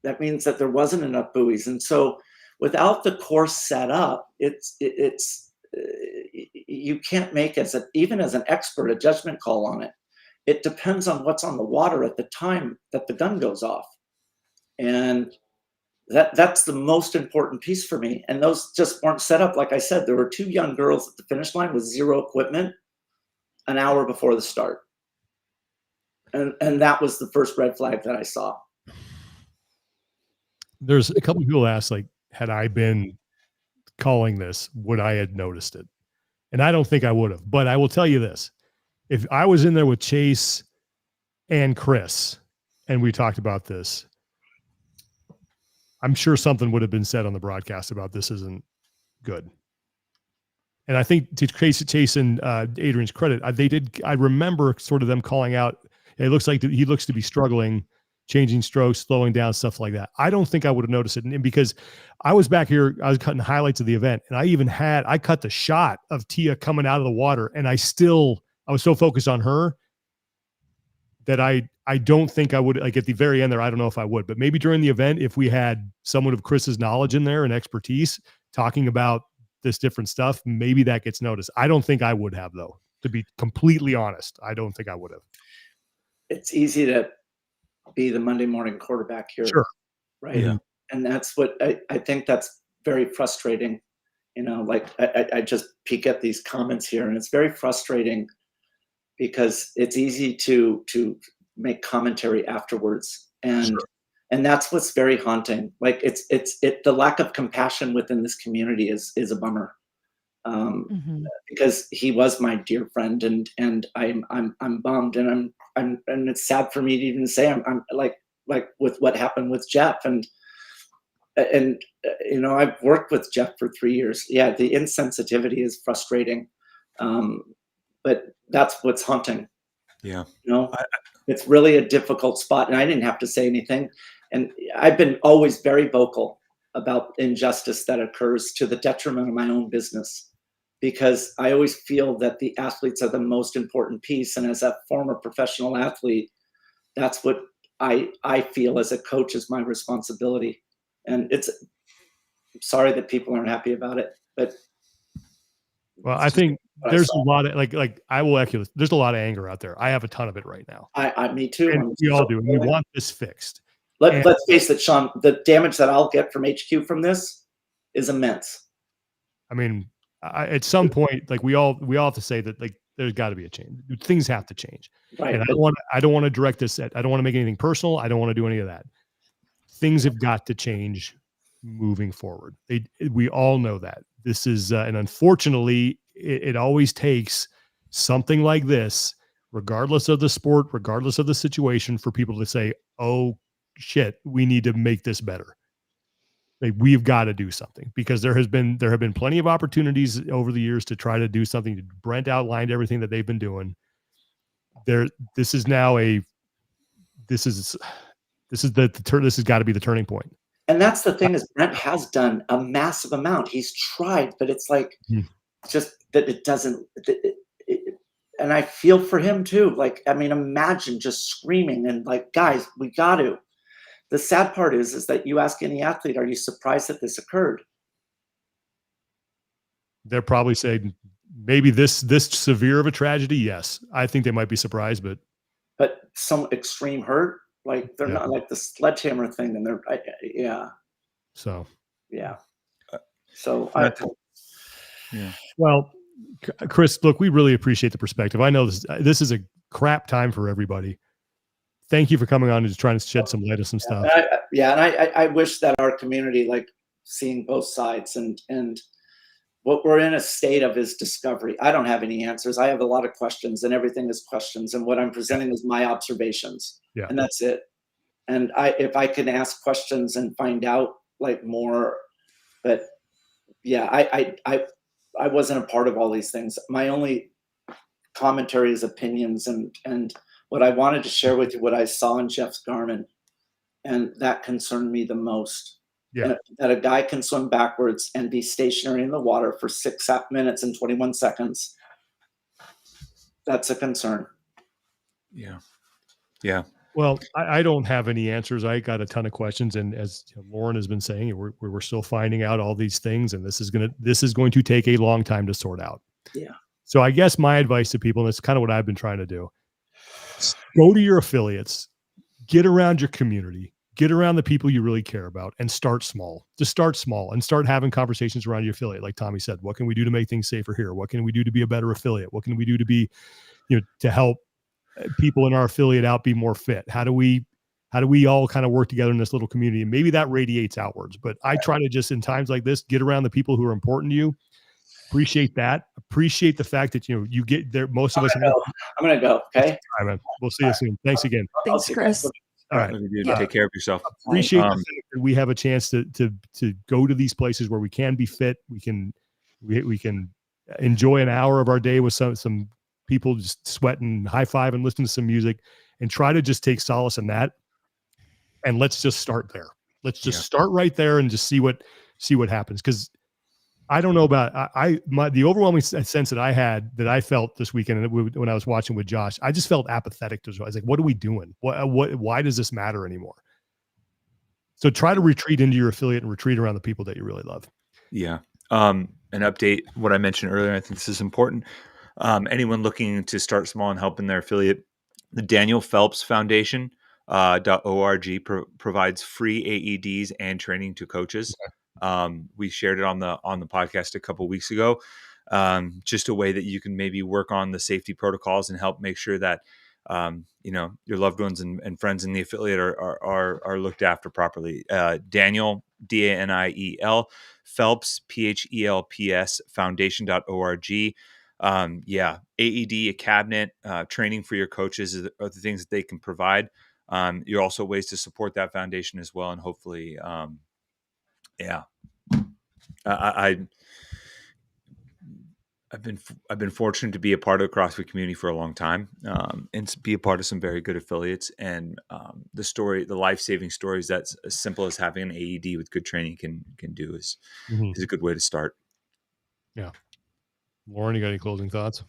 Speaker 4: That means that there wasn't enough buoys. And so without the course set up, it's you can't make, even as an expert, a judgment call on it. It depends on what's on the water at the time that the gun goes off. And that's the most important piece for me. And those just weren't set up. Like I said, there were 2 young girls at the finish line with 0 equipment an hour before the start. And that was the first red flag that I saw.
Speaker 1: There's a couple of people asked, like, had I been calling this, would I have noticed it? And I don't think I would have, but I will tell you this. If I was in there with Chase and Chris, and we talked about this, I'm sure something would have been said on the broadcast about this isn't good. And I think to Chase and Adrian's credit, I remember sort of them calling out, it looks like he looks to be struggling, changing strokes, slowing down, stuff like that. I don't think I would have noticed it. And because I was back here, I was cutting highlights of the event, and I cut the shot of Tia coming out of the water, and I was so focused on her that I don't think I would, like at the very end there, I don't know if I would, but maybe during the event, if we had someone of Chris's knowledge in there and expertise talking about this different stuff, maybe that gets noticed. I don't think I would have, though, to be completely honest. I don't think I would have.
Speaker 4: It's easy to be the Monday morning quarterback here.
Speaker 1: Sure.
Speaker 4: Right.
Speaker 1: Yeah.
Speaker 4: And that's what I think that's very frustrating. Like I just peek at these comments here, and it's very frustrating because it's easy to make commentary afterwards. And
Speaker 1: Sure.
Speaker 4: And that's what's very haunting. Like the lack of compassion within this community is a bummer. Because he was my dear friend, and I'm bummed, and and it's sad for me to even say I'm like with what happened with Jeff, and I've worked with Jeff for 3 years. Yeah, the insensitivity is frustrating, but that's what's haunting.
Speaker 3: Yeah,
Speaker 4: it's really a difficult spot, and I didn't have to say anything, and I've been always very vocal about injustice that occurs to the detriment of my own business, because I always feel that the athletes are the most important piece. And as a former professional athlete, that's what I feel as a coach is my responsibility. And I'm sorry that people aren't happy about it, but.
Speaker 1: Well, I think there's a lot of like I will echo this. There's a lot of anger out there. I have a ton of it right now.
Speaker 4: Me too.
Speaker 1: And we all do. And we want this fixed.
Speaker 4: Let's face it, Sean, the damage that I'll get from HQ from this is immense.
Speaker 1: I mean, at some point, like we all have to say that, like, there's got to be a change. Things have to change.
Speaker 4: Right.
Speaker 1: And I don't want to direct this at, I don't want to make anything personal. I don't want to do any of that. Things have got to change moving forward. We all know that. This is, and unfortunately, it always takes something like this, regardless of the sport, regardless of the situation, for people to say, oh shit, we need to make this better. Like, we've got to do something, because there have been plenty of opportunities over the years to try to do something. Brent outlined everything that they've been doing. This has got to be the turning point.
Speaker 4: And that's the thing, is Brent has done a massive amount. He's tried, but it's like, just that it doesn't. And I feel for him too. Like, I mean, imagine just screaming and like, guys, we got to. The sad part is that you ask any athlete, are you surprised that this occurred?
Speaker 1: They're probably saying, maybe this severe of a tragedy. Yes, I think they might be surprised, but
Speaker 4: some extreme hurt, like they're not like the sledgehammer thing, and they're yeah.
Speaker 1: So
Speaker 4: yeah. So
Speaker 3: yeah.
Speaker 1: Well, Chris, look, we really appreciate the perspective. I know this is a crap time for everybody. Thank you for coming on and just trying to shed some light on some stuff.
Speaker 4: And I wish that our community, like, seeing both sides, and what we're in a state of is discovery. I don't have any answers. I have a lot of questions, and everything is questions. And what I'm presenting is my observations, and that's it. And if I can ask questions and find out like more, but yeah, I wasn't a part of all these things. My only commentary is opinions, and what I wanted to share with you, what I saw in Jeff's Garmin, and that concerned me the most.
Speaker 1: Yeah.
Speaker 4: That a guy can swim backwards and be stationary in the water for 6 minutes and 21 seconds. That's a concern.
Speaker 3: Yeah. Yeah.
Speaker 1: Well, I don't have any answers. I got a ton of questions, and as Lauren has been saying, we're still finding out all these things, and this is going to take a long time to sort out.
Speaker 4: Yeah.
Speaker 1: So I guess my advice to people, and it's kind of what I've been trying to do, go to your affiliates, get around your community, get around the people you really care about, and start small. Just start small and start having conversations around your affiliate. Like Tommy said, what can we do to make things safer here? What can we do to be a better affiliate? What can we do to be, to help people in our affiliate out be more fit? How do we all kind of work together in this little community? And maybe that radiates outwards. But I try to just, in times like this, get around the people who are important to you. Appreciate that. Appreciate the fact that you get there. Most of us.
Speaker 4: I'm gonna go. Okay.
Speaker 1: All right, man. We'll see you soon. Thanks again.
Speaker 2: Thanks, Chris.
Speaker 1: All right.
Speaker 3: Take care of yourself.
Speaker 1: Appreciate the fact that we have a chance to go to these places where we can be fit. We can enjoy an hour of our day with some people just sweating, high five, and listening to some music, and try to just take solace in that. And let's just start there. Let's just start right there and just see what happens. Because I don't know about the overwhelming sense that I felt this weekend when I was watching with Josh. I just felt apathetic to it. I was like, what are we doing? Why does this matter anymore? So try to retreat into your affiliate and retreat around the people that you really love.
Speaker 3: Yeah. An update, what I mentioned earlier, I think this is important. Anyone looking to start small and help in their affiliate, the Daniel Phelps Foundation .org provides free AEDs and training to coaches. We shared it on the podcast a couple of weeks ago. Just a way that you can maybe work on the safety protocols and help make sure that your loved ones and friends in the affiliate are looked after properly. Daniel, DANIEL, Phelps, PHELPS Foundation.org. AED, a cabinet, training for your coaches are the things that they can provide. You're also ways to support that foundation as well, and hopefully, I've been fortunate to be a part of the CrossFit community for a long time, and to be a part of some very good affiliates. And the life-saving stories that's as simple as having an AED with good training can do is a good way to start.
Speaker 1: Yeah. Lauren, you got any closing thoughts?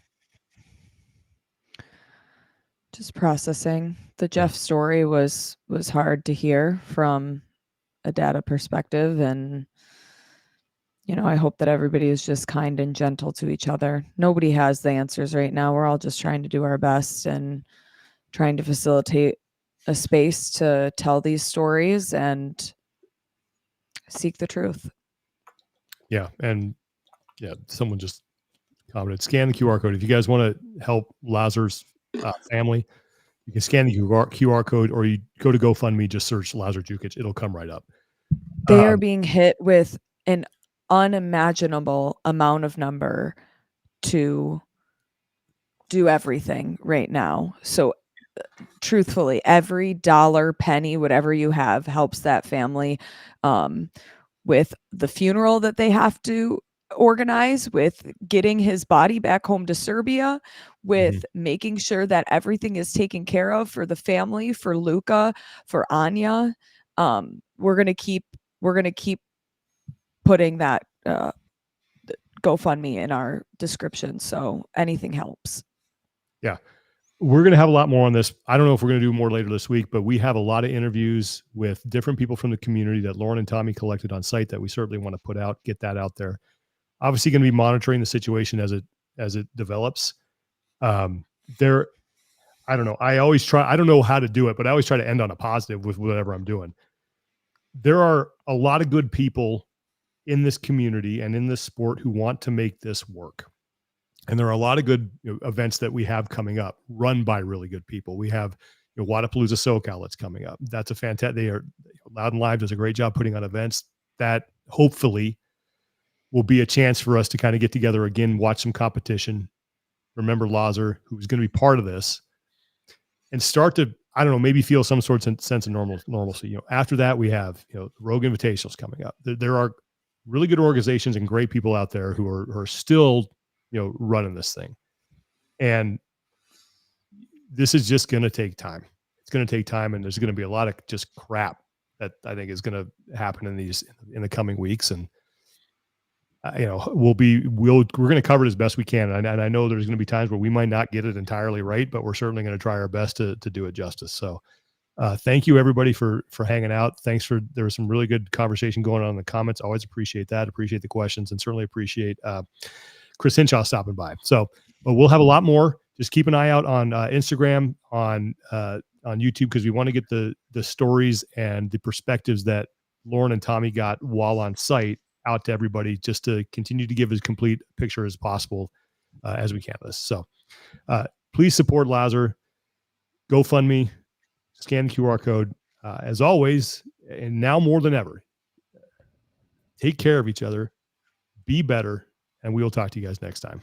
Speaker 2: Just processing. The Jeff story was hard to hear from a data perspective, and I hope that everybody is just kind and gentle to each other. Nobody has the answers right now. We're all just trying to do our best and trying to facilitate a space to tell these stories and seek the truth. Yeah. And someone just commented, scan the QR code. If you guys want to help Lazar's family, you can scan the QR code, or you go to GoFundMe, just search Lazar Jukic. It'll come right up. They are being hit with an unimaginable amount of number to do everything right now. So truthfully, every dollar, penny, whatever you have helps that family with the funeral that they have to organize, with getting his body back home to Serbia, with making sure that everything is taken care of for the family, for Luca, for Anya. We're gonna keep putting that GoFundMe in our description, so anything helps.
Speaker 1: Yeah. We're going to have a lot more on this. I don't know if we're going to do more later this week, but we have a lot of interviews with different people from the community that Lauren and Tommy collected on site that we certainly want to put out, get that out there. Obviously going to be monitoring the situation as it develops. I don't know. I don't know how to do it, but I always try to end on a positive with whatever I'm doing. There are a lot of good people in this community and in this sport who want to make this work. And there are a lot of good events that we have coming up, run by really good people. We have Wadapalooza SoCal that's coming up. That's a fantastic. Loud and Live does a great job putting on events that hopefully will be a chance for us to kind of get together again, watch some competition, remember Lazar, who's going to be part of this, and start to, I don't know, maybe feel some sort of sense of normalcy. After that, we have Rogue Invitationals coming up. There are really good organizations and great people out there who are still running this thing. And this is just going to take time. It's going to take time. And there's going to be a lot of just crap that I think is going to happen in the coming weeks. And, we're going to cover it as best we can. And I know there's going to be times where we might not get it entirely right, but we're certainly going to try our best to do it justice. So thank you everybody for hanging out. There was some really good conversation going on in the comments. Always appreciate that. Appreciate the questions, and certainly appreciate, Chris Hinshaw stopping by. So, but we'll have a lot more. Just keep an eye out on Instagram, on YouTube, because we want to get the stories and the perspectives that Lauren and Tommy got while on site out to everybody, just to continue to give as complete a picture as possible as we can. So please support Lazar. GoFundMe, scan the QR code. As always, and now more than ever, take care of each other, be better, and we will talk to you guys next time.